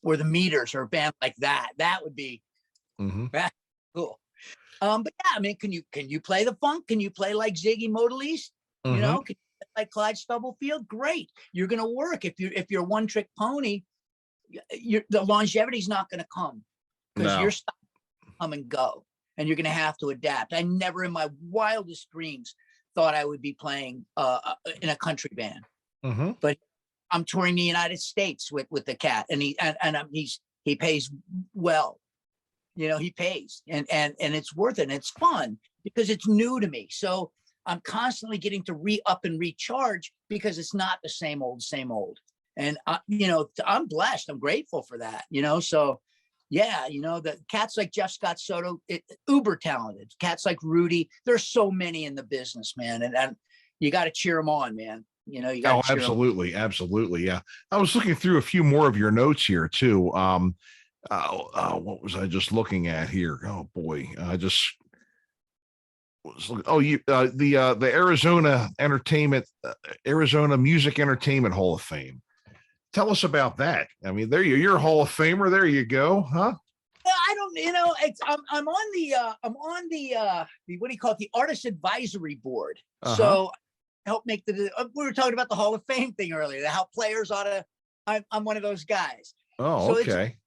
or the Meters, or a band like that. That would be cool. But yeah, I mean, can you play the funk? Can you play like Ziggy Modalese? Can you play like Clyde Stubblefield? Great. You're going to work. If you're one trick pony, the longevity's not going to come because your stuff come and go, and you're going to have to adapt. I never in my wildest dreams thought I would be playing in a country band, but I'm touring the United States with the cat, and he pays well. He pays, and it's worth it. And it's fun because it's new to me. So I'm constantly getting to re-up and recharge because it's not the same old. And, I'm blessed. I'm grateful for that, so yeah, the cats like Jeff Scott Soto, uber talented. Cats like Rudy, there's so many in the business, man. And you got to cheer them on, man. You got to cheer absolutely. Absolutely. Yeah. I was looking through a few more of your notes here too. What was I just looking at here? Oh boy. I just was looking, the Arizona Music Entertainment Hall of Fame. Tell us about that. I mean, you're a Hall of Famer. There you go, huh? I don't, I'm on the what do you call it? The Artist Advisory Board. So help make we were talking about the Hall of Fame thing earlier, how players ought to, I'm one of those guys. Oh, so okay.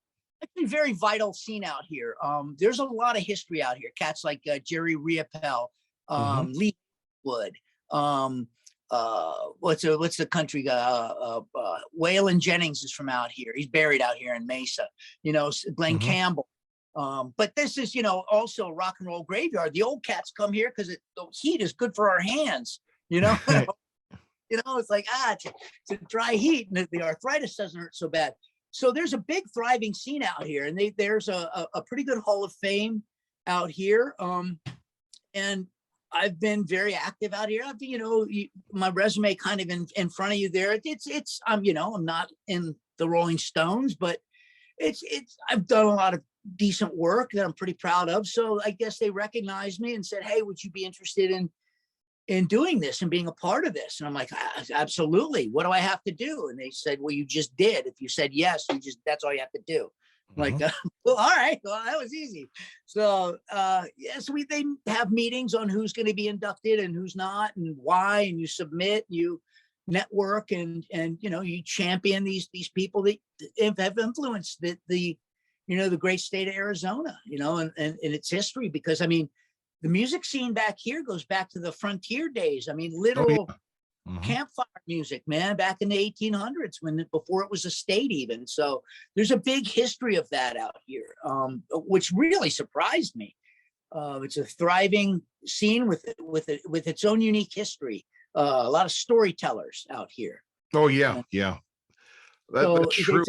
It's a very vital scene out here. There's a lot of history out here. Cats like Jerry Riopelle, Lee Wood, what's the country guy? Waylon Jennings is from out here. He's buried out here in Mesa. Glenn Campbell. But this is, also a rock and roll graveyard. The old cats come here because the heat is good for our hands. It's like it's a dry heat, and the arthritis doesn't hurt so bad. So there's a big thriving scene out here, and there's a pretty good Hall of Fame out here. And I've been very active out here. My resume kind of in front of you there. I'm not in the Rolling Stones, but I've done a lot of decent work that I'm pretty proud of. So I guess they recognized me and said, "Hey, would you be interested in doing this and being a part of this?" And I'm like, "Absolutely. What do I have to do?" And they said, "Well, you just did. If you said yes, that's all you have to do." Like, well, all right, well, that was easy. So, they have meetings on who's going to be inducted and who's not, and why, and you submit, you network, and you champion these people that have influenced the great state of Arizona, and its history. Because I mean, the music scene back here goes back to the frontier days. I mean, literal campfire music, man, back in the 1800s, before it was a state even. So there's a big history of that out here, which really surprised me. It's a thriving scene with its own unique history. A lot of storytellers out here. Oh yeah, yeah. That's true.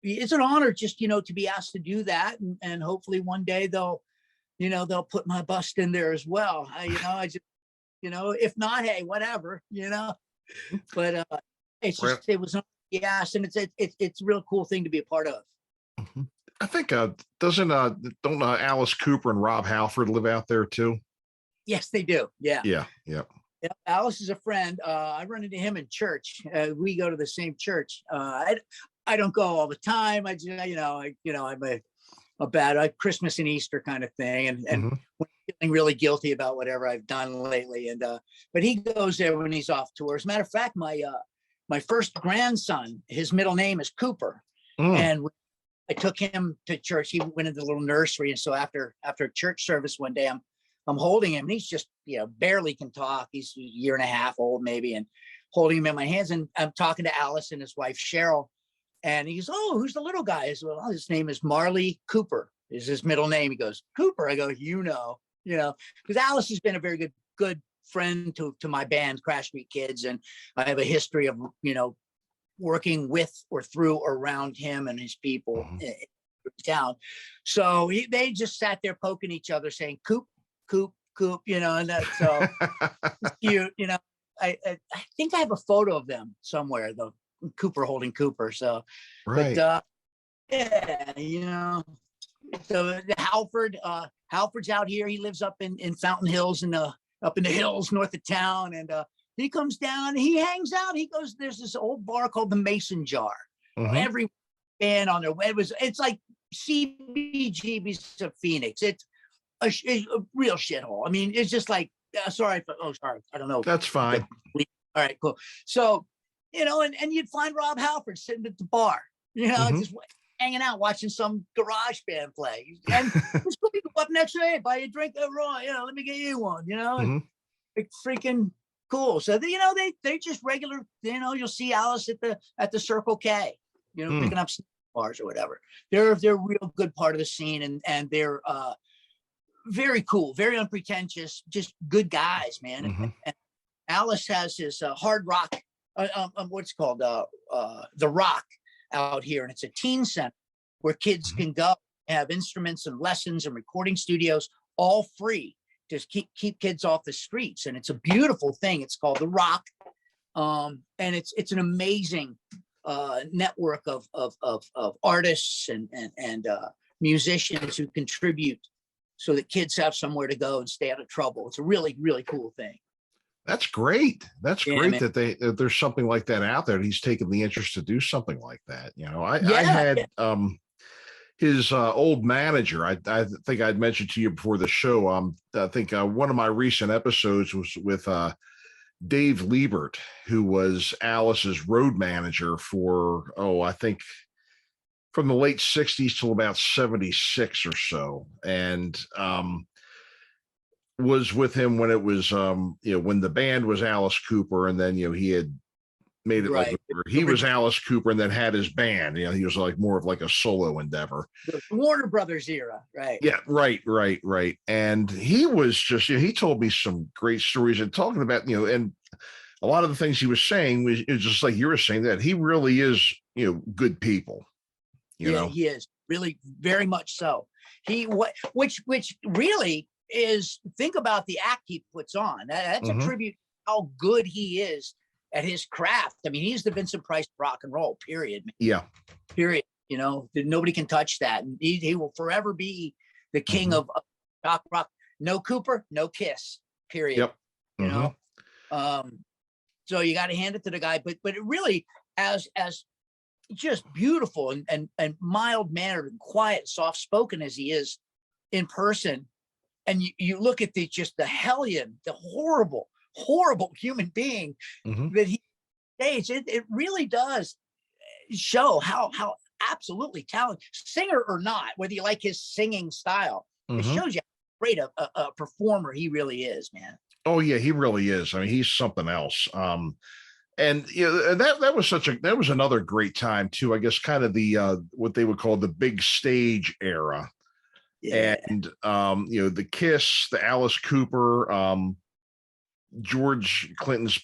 It's an honor just to be asked to do that, and hopefully one day they'll put my bust in there as well. I just if not, hey, whatever, but it's just, it was, yes. And it's a real cool thing to be a part of. I think, don't Alice Cooper and Rob Halford live out there too? Yes, they do. Yeah. Yeah. Yeah. Yeah, Alice is a friend. I run into him in church. We go to the same church. I don't go all the time. I'm a bad Christmas and Easter kind of thing, and feeling really guilty about whatever I've done lately. And but he goes there when he's off tour. As a matter of fact, my first grandson, his middle name is Cooper, and I took him to church. He went into the little nursery, and so after church service one day, I'm holding him, and he's just barely can talk. He's a year and a half old maybe, and holding him in my hands, and I'm talking to Alice and his wife Cheryl. And he goes, "Oh, who's the little guy?" I said, "Well, his name is Marley Cooper. Is his middle name?" He goes, "Cooper." I go, because Alice has been a very good friend to my band, Crash Street Kids, and I have a history of working with or through or around him and his people in town. So they just sat there poking each other, saying, "Coop, Coop, Coop," and that. So it's cute, I think I have a photo of them somewhere, though. Cooper holding Cooper. So, right. But so Halford's out here. He lives up in Fountain Hills and up in the hills north of town. And he comes down, he hangs out. He goes, there's this old bar called the Mason Jar. Every band on there. It's like CBGB's of Phoenix. It's a real shithole. I mean, it's just like, sorry. I don't know. That's fine. All right, cool. So, and you'd find Rob Halford sitting at the bar, just hanging out, watching some garage band play. And it's cool. You go up next day, buy you a drink, let me get you one, It's freaking cool. So, they're just regular, you'll see Alice at the Circle K, picking up bars or whatever. They're a real good part of the scene, and they're very cool, very unpretentious, just good guys, man. And Alice has his hard rock, what's it called, the Rock out here, and it's a teen center where kids can go have instruments and lessons and recording studios, all free. Just keep kids off the streets, and it's a beautiful thing. It's called the Rock, and it's an amazing network of artists and musicians who contribute so that kids have somewhere to go and stay out of trouble. It's a really, really cool thing. That's great. That's great, man. that there's something like that out there. He's taken the interest to do something like that. I had his old manager. I think I'd mentioned to you before the show. I think one of my recent episodes was with Dave Liebert, who was Alice's road manager for, I think from the late 60s till about 76 or so. And was with him when it was, when the band was Alice Cooper, and then, he had made it like he was Alice Cooper and then had his band. He was like more of like a solo endeavor. The Warner Brothers era, right? Yeah, right. And he was just, he told me some great stories and talking about, and a lot of the things he was saying was just like you were saying, that he really is, good people. You know? He is really very much so. Which really is, think about the act he puts on. That's a tribute to how good he is at his craft. I mean, he's the Vincent Price of rock and roll, period. Yeah. Period. Nobody can touch that. And he will forever be the king of rock. No Cooper, no Kiss, period. Yep. You know? So you got to hand it to the guy, but it really, as just beautiful and mild mannered and quiet, soft spoken as he is in person. And you look at the hellion, the horrible human being that he staged. It really does show how absolutely talented, singer or not, whether you like his singing style, it shows you how great a performer he really is, man. Oh yeah, he really is. I mean, he's something else. And that was another great time too. I guess kind of the what they would call the big stage era. Yeah. And the Kiss, the Alice Cooper, George Clinton's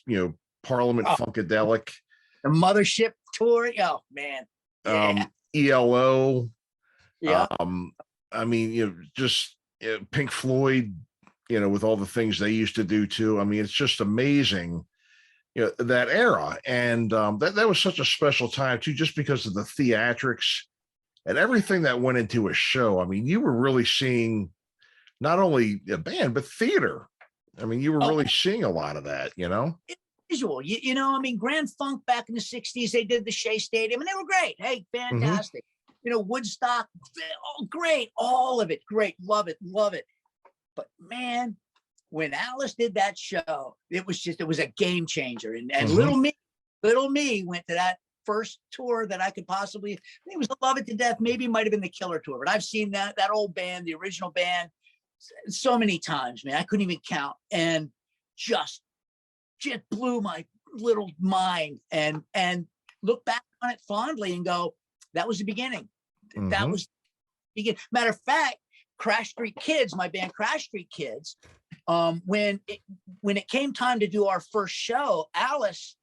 Parliament Funkadelic, the Mothership tour. Oh man. Yeah. ELO. Yeah. I mean, just Pink Floyd, with all the things they used to do too. I mean, it's just amazing, that era. And that was such a special time too, just because of the theatrics and everything that went into a show. I mean, you were really seeing not only a band, but theater. I mean, you were really seeing a lot of that, Visual, I mean, Grand Funk back in the 60s, they did the Shea Stadium and they were great. Hey, fantastic. Woodstock, great. All of it, great. Love it. But man, when Alice did that show, it was a game changer. And little me went to that first tour that I could possibly, I think it was Love It to Death, maybe it might have been the Killer tour, but I've seen that old band, the original band, so many times, man, I couldn't even count, and just blew my little mind, and look back on it fondly and go, that was the beginning. That was the beginning. Matter of fact, Crash Street Kids, my band Crash Street Kids, when it came time to do our first show, Alice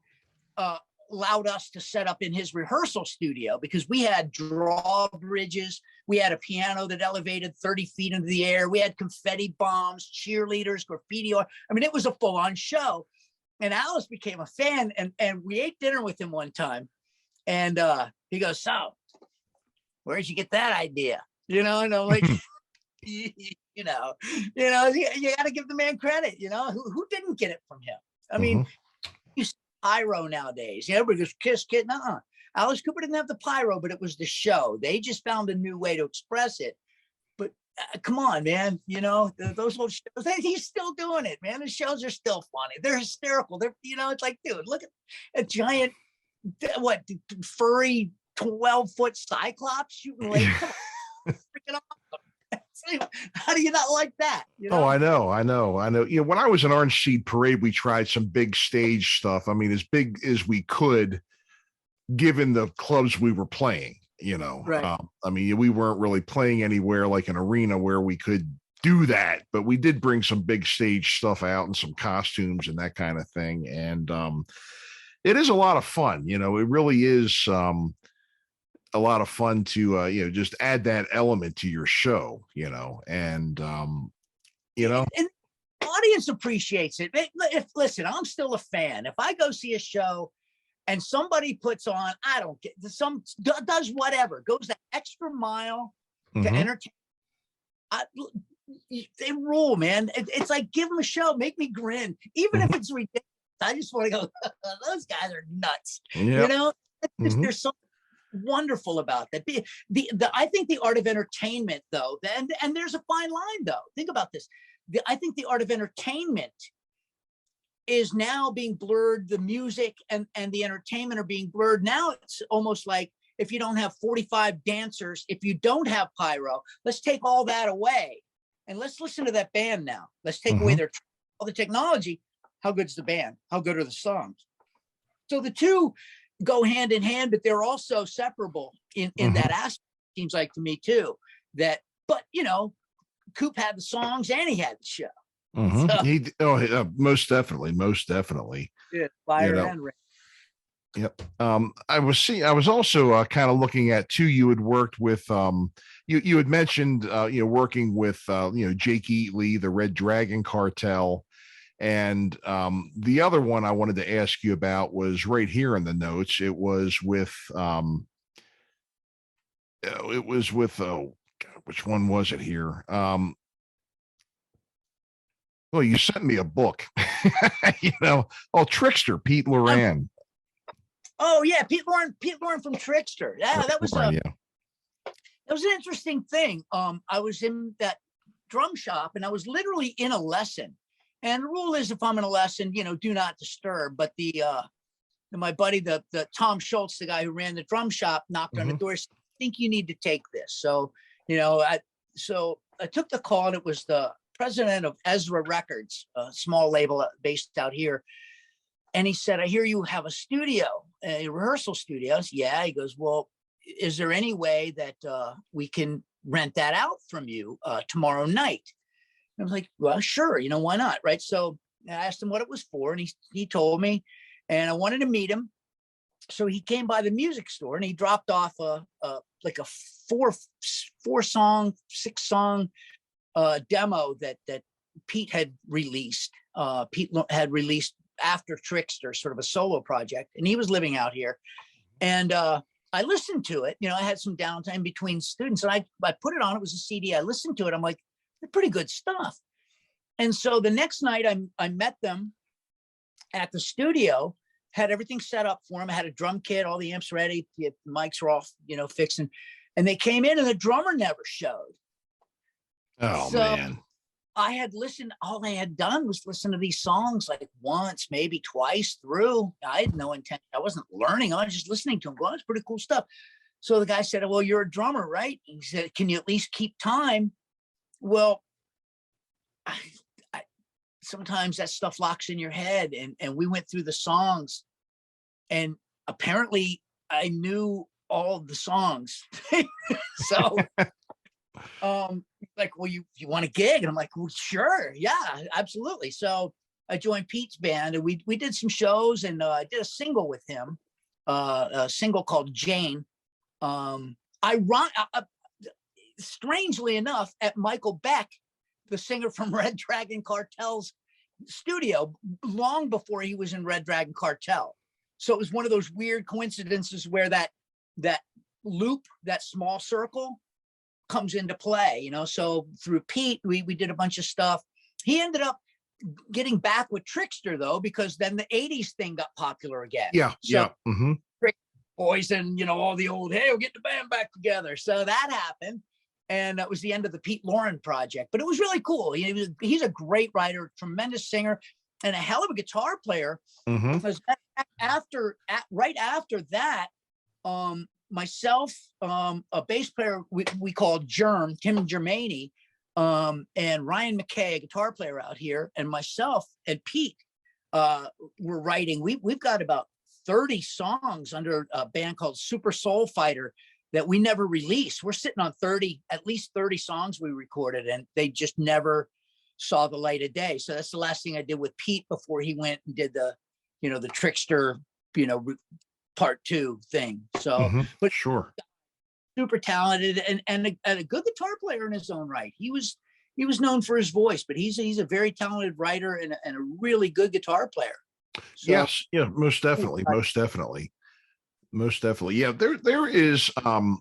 allowed us to set up in his rehearsal studio because we had drawbridges. We had a piano that elevated 30 feet into the air. We had confetti bombs, cheerleaders, graffiti. I mean, it was a full-on show. And Alice became a fan, and we ate dinner with him one time. And he goes, so where'd you get that idea? And I'm like, you got to give the man credit, who didn't get it from him? I mean, you see pyro nowadays, everybody goes Kiss, Kid. Nuh-uh. Alice Cooper didn't have the pyro, but it was the show. They just found a new way to express it. But come on, man, those old shows, he's still doing it, man. The shows are still funny. They're hysterical. They're, it's like, dude, look at a giant, furry 12-foot Cyclops shooting lasers. Freaking awesome. How do you not like that? Oh, I know. When I was in Orange Seed Parade, we tried some big stage stuff. I mean, as big as we could, given the clubs we were playing. Right. I mean, we weren't really playing anywhere like an arena where we could do that, but we did bring some big stage stuff out and some costumes and that kind of thing. And it is a lot of fun. You know, it really is a lot of fun to just add that element to your show, and and audience appreciates it. Listen, I'm still a fan. If I go see a show and somebody puts on, I don't get does whatever, goes that extra mile to entertain, they rule, man. It's like, give them a show, make me grin, even if it's ridiculous. I just want to go, those guys are nuts. Yep. There's something wonderful about that. I think the art of entertainment, though, and there's a fine line, though. Think about this. I think the art of entertainment is now being blurred. The music and the entertainment are being blurred. Now it's almost like, if you don't have 45 dancers, if you don't have pyro, let's take all that away and let's listen to that band now. Let's take away all the technology. How good's the band? How good are the songs? So the two go hand in hand, but they're also separable in that aspect, seems like to me too. But Coop had the songs and he had the show. So, most definitely. Yeah, fire and rain. Yep. I was also kind of looking at too. You had worked with you had mentioned working with Jake Eatley, the Red Dragon Cartel, and the other one I wanted to ask you about was right here in the notes. It was with which one was it here? Well, you sent me a book, Trickster, Pete Loran. Oh yeah, Pete Loran from Trickster. Yeah, that was that was an interesting thing. I was in that drum shop and I was literally in a lesson. And the rule is, if I'm in a lesson, do not disturb. But my buddy, the Tom Schultz, the guy who ran the drum shop, knocked on the door. Said, I think you need to take this. So, I took the call, and it was the president of Ezra Records, a small label based out here. And he said, I hear you have a studio, a rehearsal studio. Yeah. He goes, well, is there any way that we can rent that out from you tomorrow night? And I was like, well, sure. Why not? Right. So I asked him what it was for, and he told me, and I wanted to meet him. So he came by the music store and he dropped off a 6 song demo that Pete had released. Pete had released after Trickster, sort of a solo project, and he was living out here. And I listened to it. I had some downtime between students, and I put it on. It was a CD. I listened to it. I'm like, pretty good stuff. And so the next night I met them at the studio, had everything set up for them. I had a drum kit, all the amps ready, the mics were all, fixing. And they came in and the drummer never showed. Oh, so man. I had listened, all I had done was listen to these songs like once, maybe twice through. I had no intent. I wasn't learning. I was just listening to them. Well, it's pretty cool stuff. So the guy said, well, you're a drummer, right? He said, can you at least keep time? Well, I sometimes that stuff locks in your head, and we went through the songs, and apparently I knew all of the songs. So, like, well, you want a gig? And I'm like, well, sure, yeah, absolutely. So I joined Pete's band, and we did some shows, and I did a single with him, a single called Jane. Strangely enough, at Michael Beck, the singer from Red Dragon Cartel's studio, long before he was in Red Dragon Cartel. So it was one of those weird coincidences where that loop, that small circle, comes into play. So through Pete, we did a bunch of stuff. He ended up getting back with Trickster, though, because then the 80s thing got popular again. Yeah. So, Boys and all the old, hey, we'll get the band back together. So that happened, and that was the end of the Pete Loran project. But it was really cool. He's a great writer, tremendous singer, and a hell of a guitar player. Because right after that, myself, a bass player we called Germ, Tim Germani, and Ryan McKay, a guitar player out here, and myself and Pete were writing. We've got about 30 songs under a band called Super Soul Fighter that we never released. We're sitting on at least 30 songs we recorded, and they just never saw the light of day. So that's the last thing I did with Pete before he went and did the Trickster, part 2 thing. So, but sure, super talented and a good guitar player in his own right. He was known for his voice, but he's a very talented writer and a really good guitar player. So, yes, yeah, most definitely. Yeah, there is, and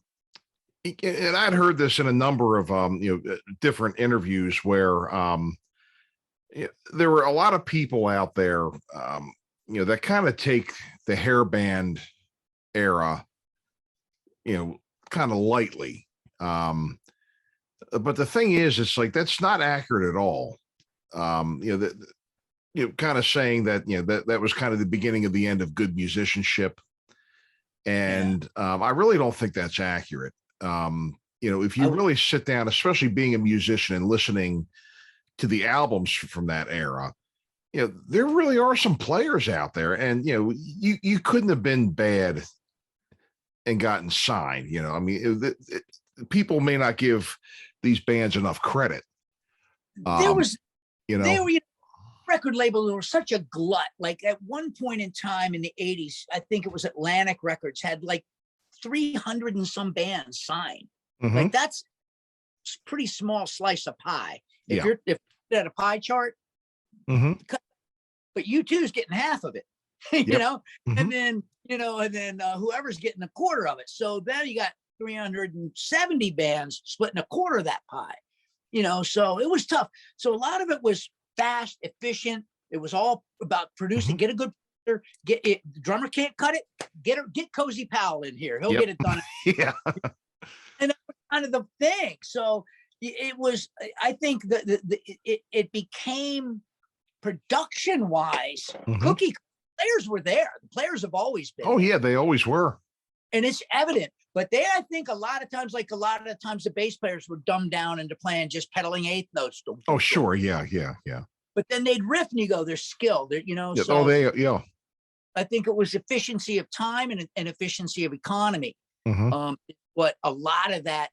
I'd heard this in a number of different interviews where there were a lot of people out there that kind of take the hairband era kind of lightly, but the thing is, it's like that's not accurate at all. Kind of saying that that was kind of the beginning of the end of good musicianship, and I really don't think that's accurate. If you really sit down, especially being a musician and listening to the albums from that era, there really are some players out there, and you couldn't have been bad and gotten signed. People may not give these bands enough credit. There was, record label, there was such a glut. Like at one point in time in the 80s, I think it was Atlantic Records had like 300 and some bands signed. Like that's a pretty small slice of pie. If you're at a pie chart, but U2's getting half of it, and then whoever's getting a quarter of it. So then you got 370 bands splitting a quarter of that pie. So it was tough. So a lot of it was fast, efficient. It was all about producing. Get a good producer. The drummer can't cut it. Get Cozy Powell in here. He'll get it done. Yeah. And that was kind of the thing. So it was. I think that it became production wise. Cookie players were there. The players have always been. Oh yeah, they always were. And it's evident. But I think a lot of times the bass players were dumbed down into playing just pedaling eighth notes. Oh, sure. Yeah. But then they'd riff and you go, they're skilled. Yeah. So I think it was efficiency of time and efficiency of economy. What a lot of that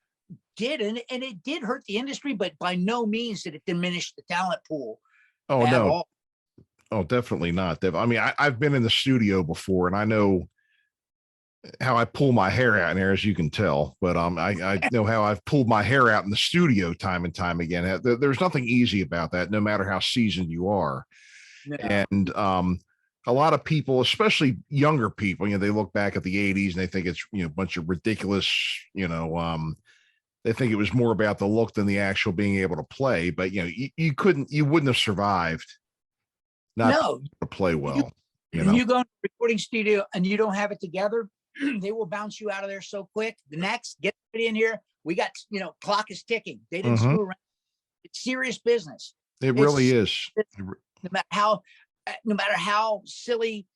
did, and it did hurt the industry, but by no means did it diminish the talent pool. Oh, no. All. Oh, definitely not. I mean, I've been in the studio before, and I know how I pull my hair out in there, as you can tell, but I know how I've pulled my hair out in the studio time and time again. There's nothing easy about that, no matter how seasoned you are. Yeah. And a lot of people, especially younger people, they look back at the 80s and they think it's a bunch of ridiculous, they think it was more about the look than the actual being able to play. But you wouldn't have survived not to play well. You go to the recording studio and you don't have it together, they will bounce you out of there so quick. The next, get it in here. We got, clock is ticking. They didn't screw around. It's serious business. It really is. No matter how silly,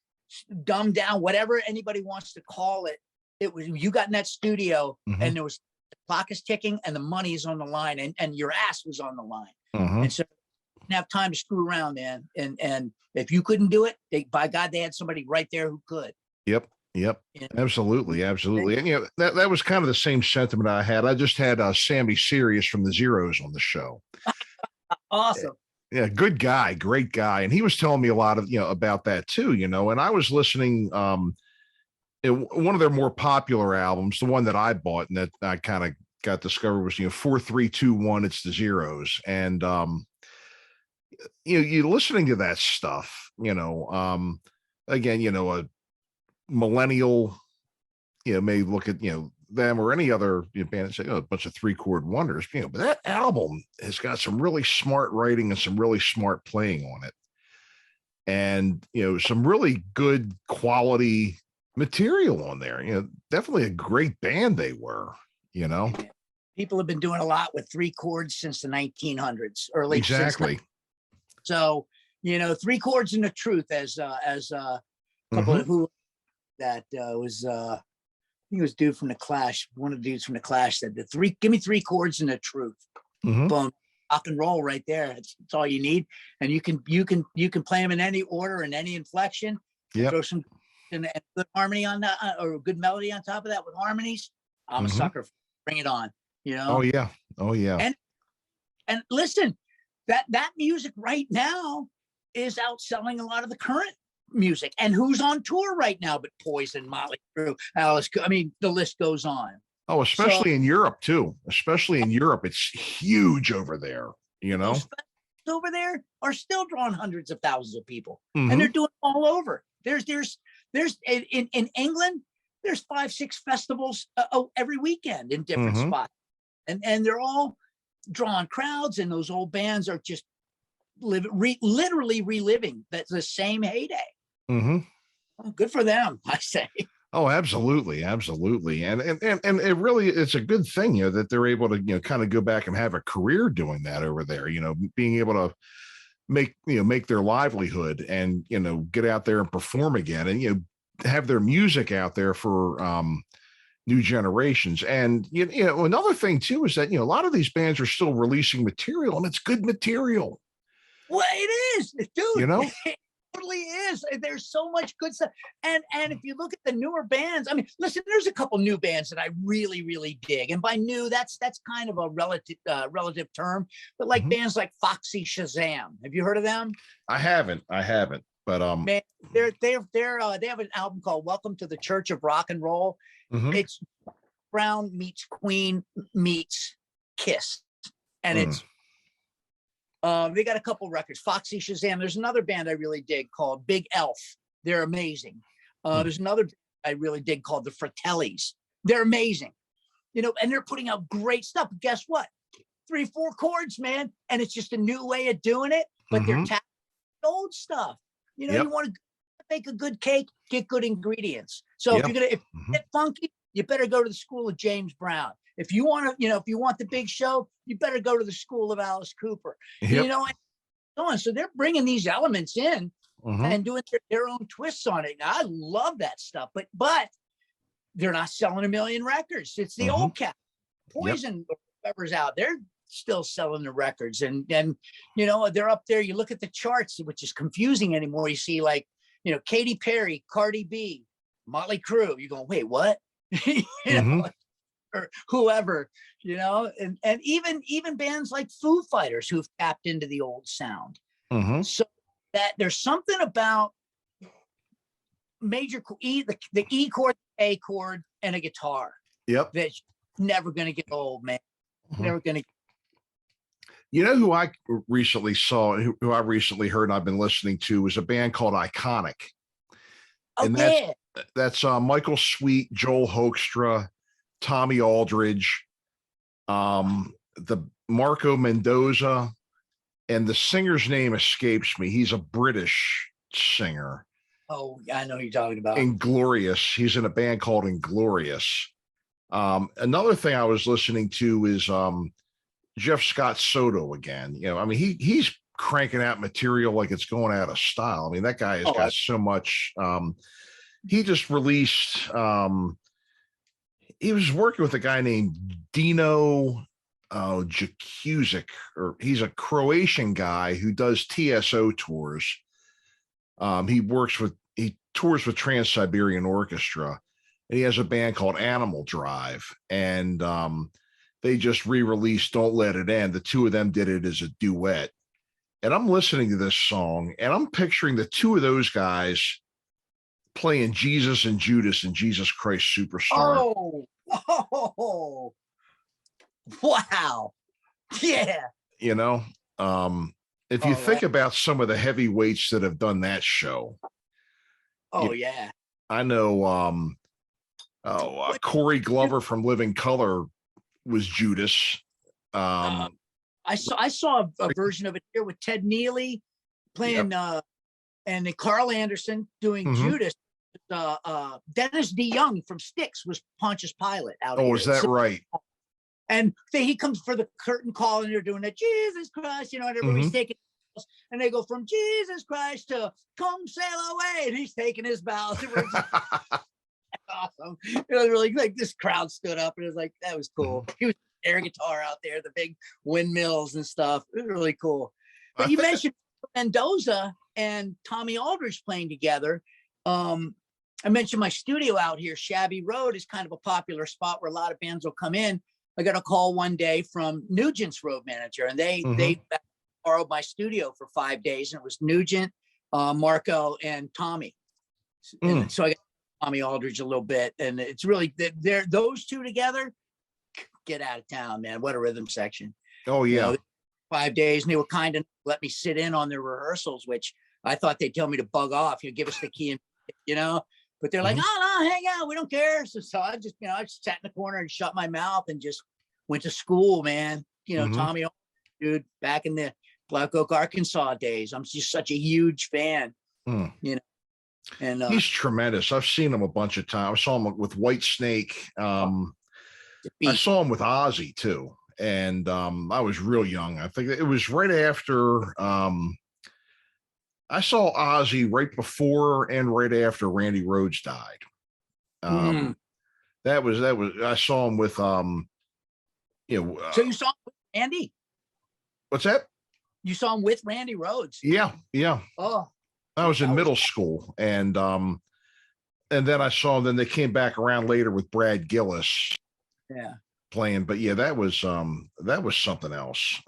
dumbed down, whatever anybody wants to call it, it was, you got in that studio and there was, the clock is ticking and the money is on the line and your ass was on the line. And so you didn't have time to screw around, man. And if you couldn't do it, by God, they had somebody right there who could. Yep. Absolutely. And that was kind of the same sentiment I had. I just had Sammy Sirius from the Zeros on the show. Awesome. Yeah, good guy, great guy. And he was telling me a lot of, about that too, and I was listening, one of their more popular albums, the one that I bought and that I kind of got discovered was, 4, 3, 2, 1, it's the Zeros. And, you're listening to that stuff, again, a millennial, may look at, them or any other band and say, a bunch of 3-chord wonders, but that album has got some really smart writing and some really smart playing on it. And, some really good quality material on there, definitely a great band they were, People have been doing a lot with 3 chords since the 1900s, early. Exactly. So, 3 chords and the truth as a couple of who that was, I think it was dude from the Clash. One of the dudes from the Clash said give me 3 chords and the truth. Boom, rock and roll right there. It's all you need. And you can play them in any order and any inflection. Throw some and good harmony on that or a good melody on top of that with harmonies. I'm a sucker. Bring it on. You know? Oh yeah. Oh yeah. And listen, that music right now is outselling a lot of the current music. And who's on tour right now but Poison, Motley Crue, Alice? I mean, the list goes on. Oh, especially in Europe too. Especially in Europe, it's huge over there. You know, over there are still drawing hundreds of thousands of people, and they're doing it all over. There's in England, there's 5-6 festivals every weekend in different spots, and they're all drawing crowds, and those old bands are just literally reliving the same heyday. Well, good for them, I say. Oh, absolutely, absolutely, and it really, it's a good thing, you know, that they're able to, you know, kind of go back and have a career doing that over there. You know, being able to make their livelihood and, you know, get out there and perform again, and, you know, have their music out there for new generations. And you know, another thing too is that, you know, a lot of these bands are still releasing material, and it's good material. Well, it is, dude. You know. Totally is. There's so much good stuff, and if you look at the newer bands, I mean, listen, there's a couple new bands that I really dig, and by new, that's kind of a relative term, but like bands like Foxy Shazam. Have you heard of them? I haven't, but man, they have an album called Welcome to the Church of Rock and Roll. It's Brown meets Queen meets Kiss, and it's they got a couple records. Foxy Shazam. There's another band I really dig called Big Elf. They're amazing. There's another I really dig called the Fratellis. They're amazing. You know, and they're putting out great stuff. But guess what? 3-4 chords, man, and it's just a new way of doing it. But they're tapping old stuff. You know, you want to make a good cake, get good ingredients. So if you're gonna get funky, you better go to the school of James Brown. If you want to, you know, if you want the big show, you better go to the school of Alice Cooper. You know, and so on. So they're bringing these elements in and doing their own twists on it. Now, I love that stuff, but they're not selling a million records. It's the old cat, Poison, whoever's out. They're still selling the records, and you know, they're up there. You look at the charts, which is confusing anymore. You see, like, you know, Katy Perry, Cardi B, Motley Crue. You go, wait, what? You know, or whoever, you know, and even bands like Foo Fighters who've tapped into the old sound. So that there's something about major the E chord, A chord, and a guitar. That's never going to get old, man. Never going to. You know who I recently saw, who I recently heard and I've been listening to, was a band called Iconic. And that's Michael Sweet, Joel Hoekstra, Tommy Aldridge, the Marco Mendoza, and the singer's name escapes me. He's a British singer. Oh, I know who you're talking about. Inglorious. He's in a band called Inglorious. Another thing I was listening to is Jeff Scott Soto again. You know, I mean, he's cranking out material like it's going out of style. I mean, that guy has got so much. He just released he was working with a guy named Dino Jakuzic, or he's a Croatian guy who does TSO tours. He tours with Trans-Siberian Orchestra, and he has a band called Animal Drive, and they just re-released Don't Let It End. The two of them did it as a duet. And I'm listening to this song, and I'm picturing the two of those guys playing Jesus and Judas and Jesus Christ Superstar. Oh, wow. Yeah. You know, if you think about some of the heavyweights that have done that show. I know Corey Glover from Living Color was Judas. I saw a version of it here with Ted Neely playing and then Carl Anderson doing Judas. Dennis DeYoung from Styx was Pontius Pilate out here. Is that right? And he comes for the curtain call, and they're doing that Jesus Christ, you know, and everybody's taking, and they go from Jesus Christ to come sail away, and he's taking his bows. Awesome. It was really like this crowd stood up, and it was like, that was cool. He was air guitar out there, the big windmills and stuff. It was really cool. But you mentioned Mendoza and Tommy Aldridge playing together. I mentioned my studio out here, Shabby Road, is kind of a popular spot where a lot of bands will come in. I got a call one day from Nugent's road manager, and they borrowed my studio for 5 days, and it was Nugent, Marco, and Tommy. And so I got Tommy Aldridge a little bit, and it's really they're those two together. Get out of town, man! What a rhythm section! Oh yeah, 5 days, and they were kind enough to let me sit in on their rehearsals, which I thought they'd tell me to bug off. Give us the key, and But they're like, oh no, hang out, we don't care. So I just, I just sat in the corner and shut my mouth and just went to school, man. Tommy, dude, back in the Black Oak, Arkansas days. I'm just such a huge fan. And he's tremendous. I've seen him a bunch of times. I saw him with White Snake. I saw him with Ozzy too. And I was real young. I think it was right after I saw Ozzy right before and right after Randy Rhoads died. That was I saw him with So you saw him with Randy? What's that? You saw him with Randy Rhoads? Yeah. Oh, I was in middle school, and then I saw them. Then they came back around later with Brad Gillis. Yeah. Playing, but yeah, that was something else.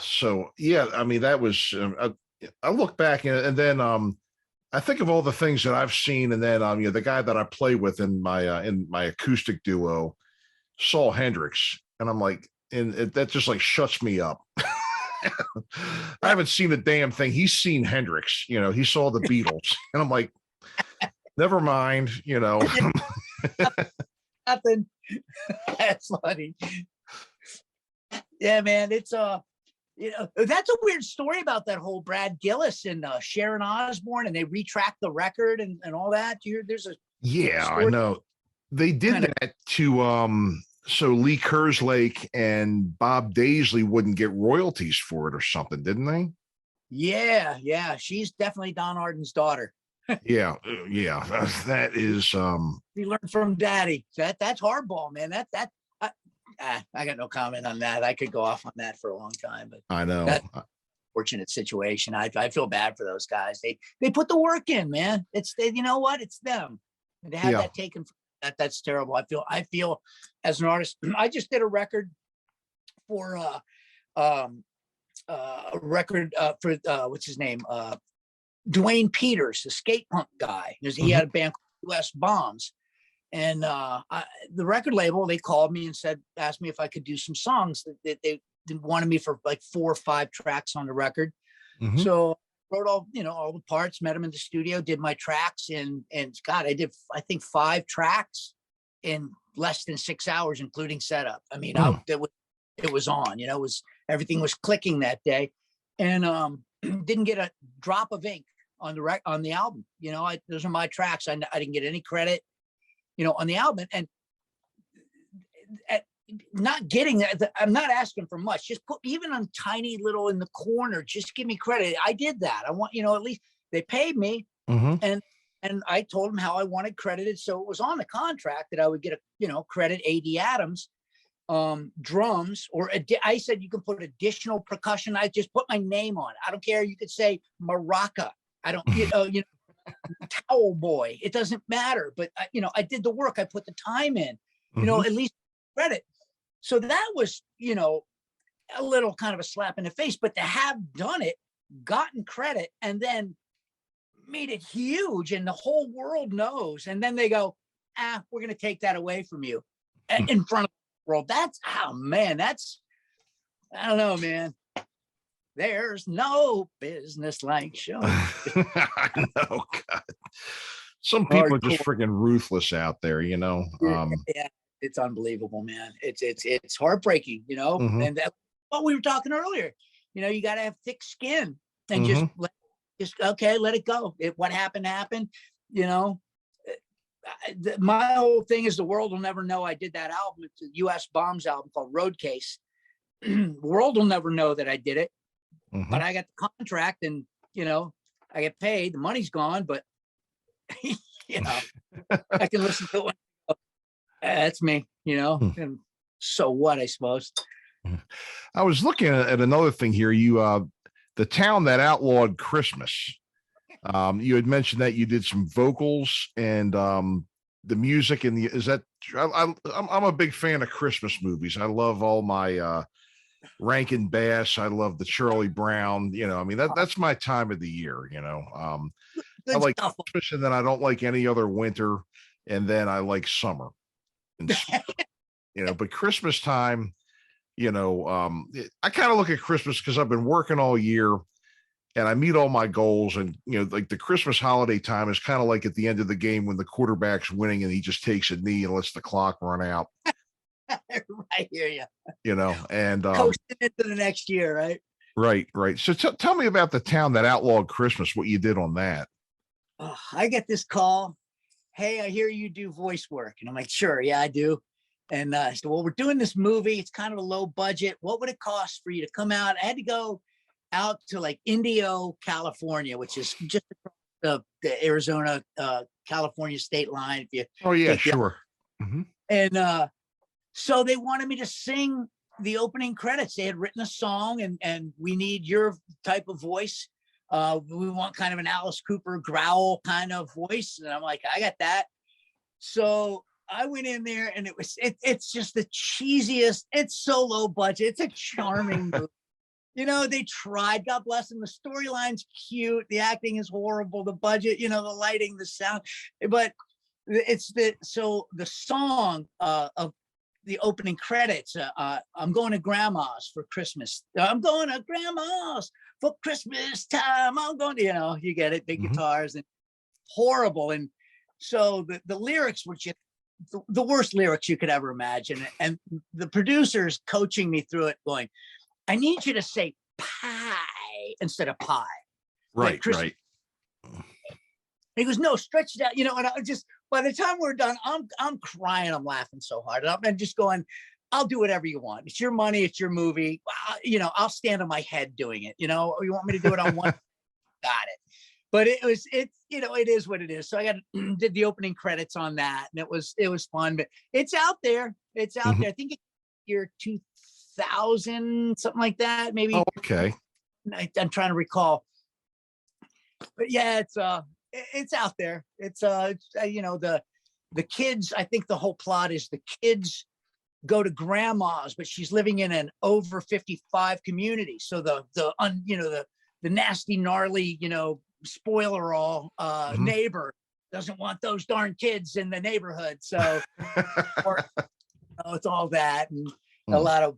So yeah, I mean, that was I look back and then I think of all the things that I've seen, and then the guy that I play with in my acoustic duo, Saul Hendricks, and I'm like, and that just like shuts me up. I haven't seen a damn thing. He's seen Hendrix, he saw the Beatles, and I'm like, never mind, Nothing. That's funny. Yeah, man, it's that's a weird story about that whole Brad Gillis and Sharon Osbourne, and they retracked the record and all that. There's a I know they did that to so Lee Kerslake and Bob Daisley wouldn't get royalties for it or something, didn't they? Yeah, she's definitely Don Arden's daughter. yeah, that is we learned from daddy. That's hardball, man. I got no comment on that. I could go off on that for a long time, but I know that's a fortunate situation. I feel bad for those guys. They put the work in, man. You know what? It's them. And to have that taken from that's terrible. I feel as an artist, I just did a record for a record for what's his name? Dwayne Peters, the skate punk guy. He had a band called US Bombs. And the record label, they called me and asked me if I could do some songs that they wanted me for like 4 or 5 tracks on the record. So I wrote all the parts, met them in the studio, did my tracks, and God, I did, I think 5 tracks in less than 6 hours, including setup. I mean, it was on, everything was clicking that day, and didn't get a drop of ink on the album. Those are my tracks. I didn't get any credit, on the album, and not getting that. I'm not asking for much. Just put even on tiny little in the corner. Just give me credit. I did that. I want, at least they paid me, and I told them how I wanted credited. So it was on the contract that I would get credit D.Adams, drums, or I said you can put additional percussion. I just put my name on it. I don't care. You could say maraca. I don't, towel boy. It doesn't matter. But I did the work. I put the time in. At least credit. So that was, a little kind of a slap in the face. But to have done it, gotten credit, and then made it huge, and the whole world knows, and then they go, we're going to take that away from you in front of the world. That's, oh man, I don't know, man. There's no business like show. I know, God. Some people are just freaking ruthless out there, Yeah, it's unbelievable, man. It's heartbreaking, and that's what we were talking earlier. You got to have thick skin and just let it go. What happened happened. My whole thing is the world will never know I did that album. It's a US Bombs album called Road Case. The world will never know that I did it. But I got the contract, and I get paid. The money's gone, but I can listen to it. That's me, and so what, I suppose. I was looking at another thing here. You, the town that outlawed Christmas. You had mentioned that you did some vocals and the music and is that I'm a big fan of Christmas movies. I love all my Rankin Bass. I love the Charlie Brown. I mean that's my time of the year. I Good like stuff. Christmas, and then I don't like any other winter, and then I like summer. And but Christmas time, I kind of look at Christmas because I've been working all year and I meet all my goals. And, like the Christmas holiday time is kind of like at the end of the game when the quarterback's winning and he just takes a knee and lets the clock run out. I hear you. And coasting into the next year, right? Right. So tell me about the town that outlawed Christmas, what you did on that. Oh, I get this call. Hey, I hear you do voice work. And I'm like, sure, yeah, I do. And I said, well, we're doing this movie. It's kind of a low budget. What would it cost for you to come out? I had to go out to like Indio, California, which is just across the Arizona, California state line. If you Oh yeah, sure. Mm-hmm. And so they wanted me to sing the opening credits. They had written a song and we need your type of voice. We want kind of an Alice Cooper growl kind of voice. And I'm like, I got that. So I went in there and it's just the cheesiest. It's so low budget. It's a charming movie. They tried, God bless them. The storyline's cute. The acting is horrible. The budget, the lighting, the sound, but the song of the opening credits. I'm going to grandma's for Christmas. I'm going to grandma's for Christmas time. I'm going to, you get it. Big guitars and horrible. And so the lyrics were just the worst lyrics you could ever imagine. And the producers coaching me through it going, I need you to say pie instead of pie. Right. He goes, no, stretch it out. And I just, by the time we're done, I'm crying. I'm laughing so hard. I'm just going, I'll do whatever you want. It's your money. It's your movie. I'll stand on my head doing it. You want me to do it on one? Got it. But it is what it is. So I did the opening credits on that, and it was fun. But it's out there. It's out there. I think it's year 2000, something like that, maybe. Oh, okay. I'm trying to recall. But yeah, it's out there. It's the kids. I think the whole plot is the kids go to grandma's, but she's living in an over 55 community. So the nasty, gnarly, spoiler all neighbor doesn't want those darn kids in the neighborhood. So it's all that and a lot of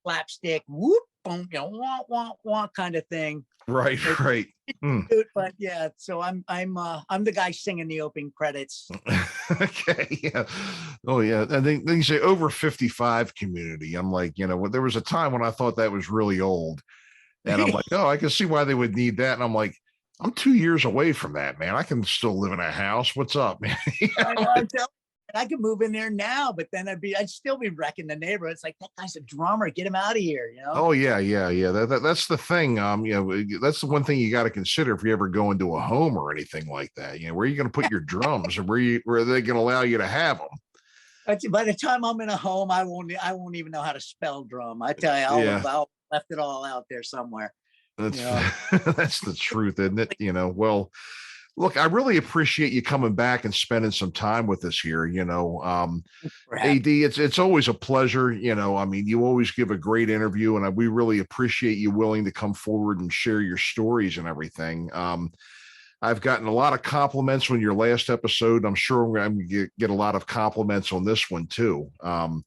slapstick, whoop, boom, wah, wah, wah kind of thing. Right. But yeah, so I'm the guy singing the opening credits. Okay. Yeah. Oh yeah. And then you say over 55 community. I'm like, there was a time when I thought that was really old. And I'm like, oh, I can see why they would need that. And I'm like, I'm 2 years away from that, man. I can still live in a house. What's up, man? I could move in there now, but then I'd still be wrecking the neighborhood. It's like, that guy's a drummer. Get him out of here, Oh yeah. That's the thing. That's the one thing you got to consider if you ever go into a home or anything like that. Where are you going to put your drums, or where are they going to allow you to have them? By the time I'm in a home, I won't even know how to spell drum. I tell you, I'll left it all out there somewhere. That's that's the truth, isn't it? Well, look, I really appreciate you coming back and spending some time with us here. AD, it's always a pleasure. I mean, you always give a great interview, and we really appreciate you willing to come forward and share your stories and everything. I've gotten a lot of compliments on your last episode. I'm sure I'm going to get a lot of compliments on this one too. You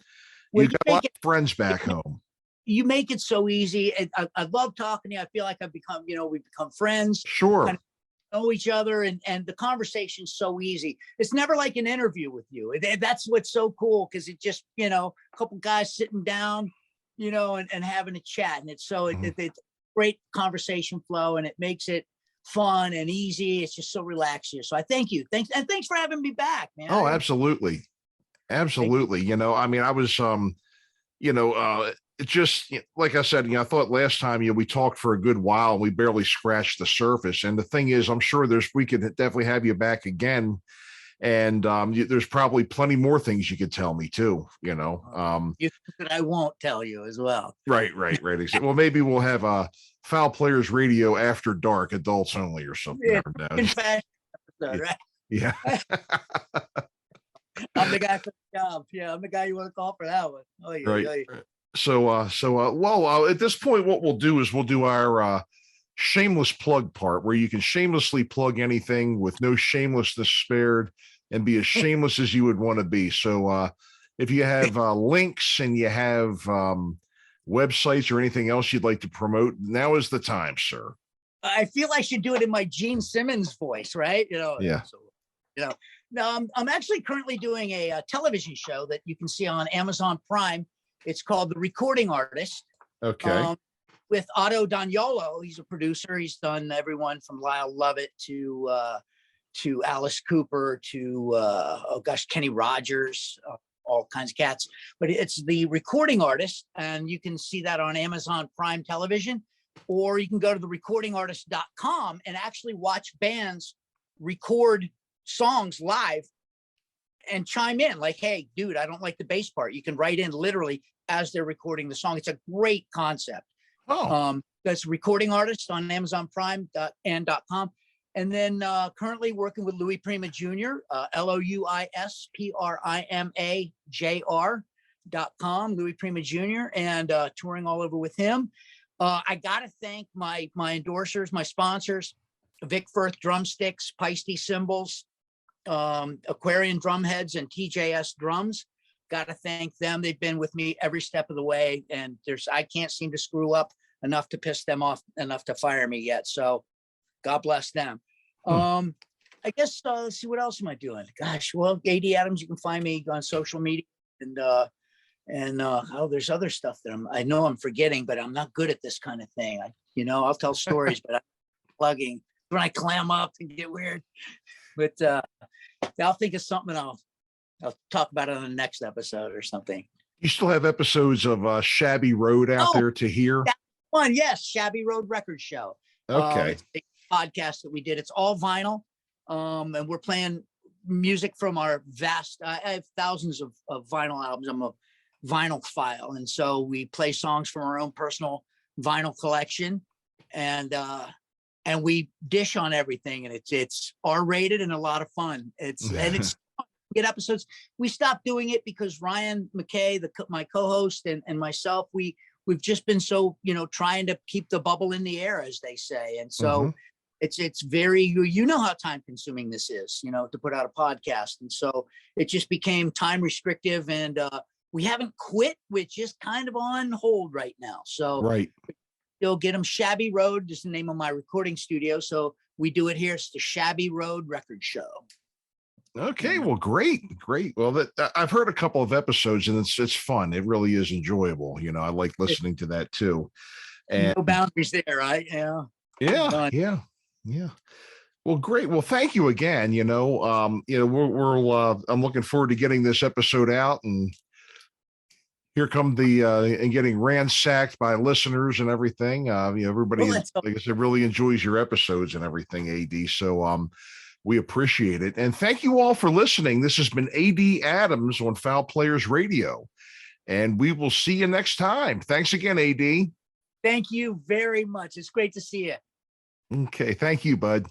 got a lot of friends back home. You make it so easy. I love talking to you. I feel like we've become friends. Sure. Kind of know each other, and the conversation's so easy. It's never like an interview with you. That's what's so cool, because it just, a couple guys sitting down, and having a chat. And it's so it's great conversation flow, and it makes it fun and easy. It's just so relaxed here. So I thank you. Thanks for having me back, man. Oh, absolutely. Absolutely. I mean, I was, it's just like I said, I thought last time, we talked for a good while and we barely scratched the surface. And the thing is, I'm sure we could definitely have you back again. And there's probably plenty more things you could tell me too, You think that I won't tell you as well. Right. Well, maybe we'll have Fowl Players Radio After Dark, adults only, or something. Yeah, I don't know. confession episode, right? Yeah. I'm the guy for the job. Yeah, I'm the guy you want to call for that one. Oh, yeah, Right. yeah. Well, at this point, what we'll do is we'll do our shameless plug part, where you can shamelessly plug anything with no shamelessness spared, and be as shameless as you would want to be. So if you have links and you have websites or anything else you'd like to promote, now is the time, sir. I feel I should do it in my Gene Simmons voice, right? Yeah. So, no, I'm actually currently doing a television show that you can see on Amazon Prime. It's called The Recording Artist. Okay. With Otto Daniolo. He's a producer. He's done everyone from Lyle Lovett to Alice Cooper to Kenny Rogers, all kinds of cats. But it's The Recording Artist, and you can see that on Amazon Prime Television, or you can go to therecordingartist.com and actually watch bands record songs live and chime in like, hey, dude, I don't like the bass part. You can write in literally as they're recording the song. It's a great concept. Oh. That's Recording Artist on Amazon Prime and .com. And then currently working with Louis Prima Jr., LouisPrimajr.com, Louis Prima Jr., and touring all over with him. I got to thank my endorsers, my sponsors, Vic Firth Drumsticks, Paiste Cymbals, Aquarian Drumheads, and TJS Drums. Got to thank them. They've been with me every step of the way, and I can't seem to screw up enough to piss them off enough to fire me yet. So God bless them. I guess let's see, what else am I doing? Gosh, well, D.Adams, you can find me on social media, and there's other stuff that I know I'm forgetting, but I'm not good at this kind of thing. I'll tell stories, but I'm plugging when I clam up and get weird. But I'll think of something. I'll talk about it on the next episode or something. You still have episodes of Shabby Road out there to hear? One, yes, Shabby Road Record Show. Okay. It's a podcast that we did. It's all vinyl, and we're playing music from our vast. I have thousands of vinyl albums. I'm a vinyl file, and so we play songs from our own personal vinyl collection, and we dish on everything, and it's R-rated and a lot of fun. It's get episodes. We stopped doing it because Ryan McKay, my co-host, and myself, we've just been so trying to keep the bubble in the air, as they say, and so it's very, how time consuming this is, to put out a podcast, and so it just became time restrictive, and we haven't quit. We're just kind of on hold right now. So right. You'll get them. Shabby Road is the name of my recording studio. So we do it here. It's the Shabby Road Record Show. Okay, well, great. Well, I've heard a couple of episodes, and it's fun. It really is enjoyable. I like listening to that too. And no boundaries there, right? Yeah. Yeah. Well, great. Well, thank you again. I'm looking forward to getting this episode out, and here come and getting ransacked by listeners and everything. Everybody, like I said, really enjoys your episodes and everything, AD. So, we appreciate it. And thank you all for listening. This has been D.Adams on Fowl Players Radio, and we will see you next time. Thanks again, AD. Thank you very much. It's great to see you. Okay. Thank you, bud.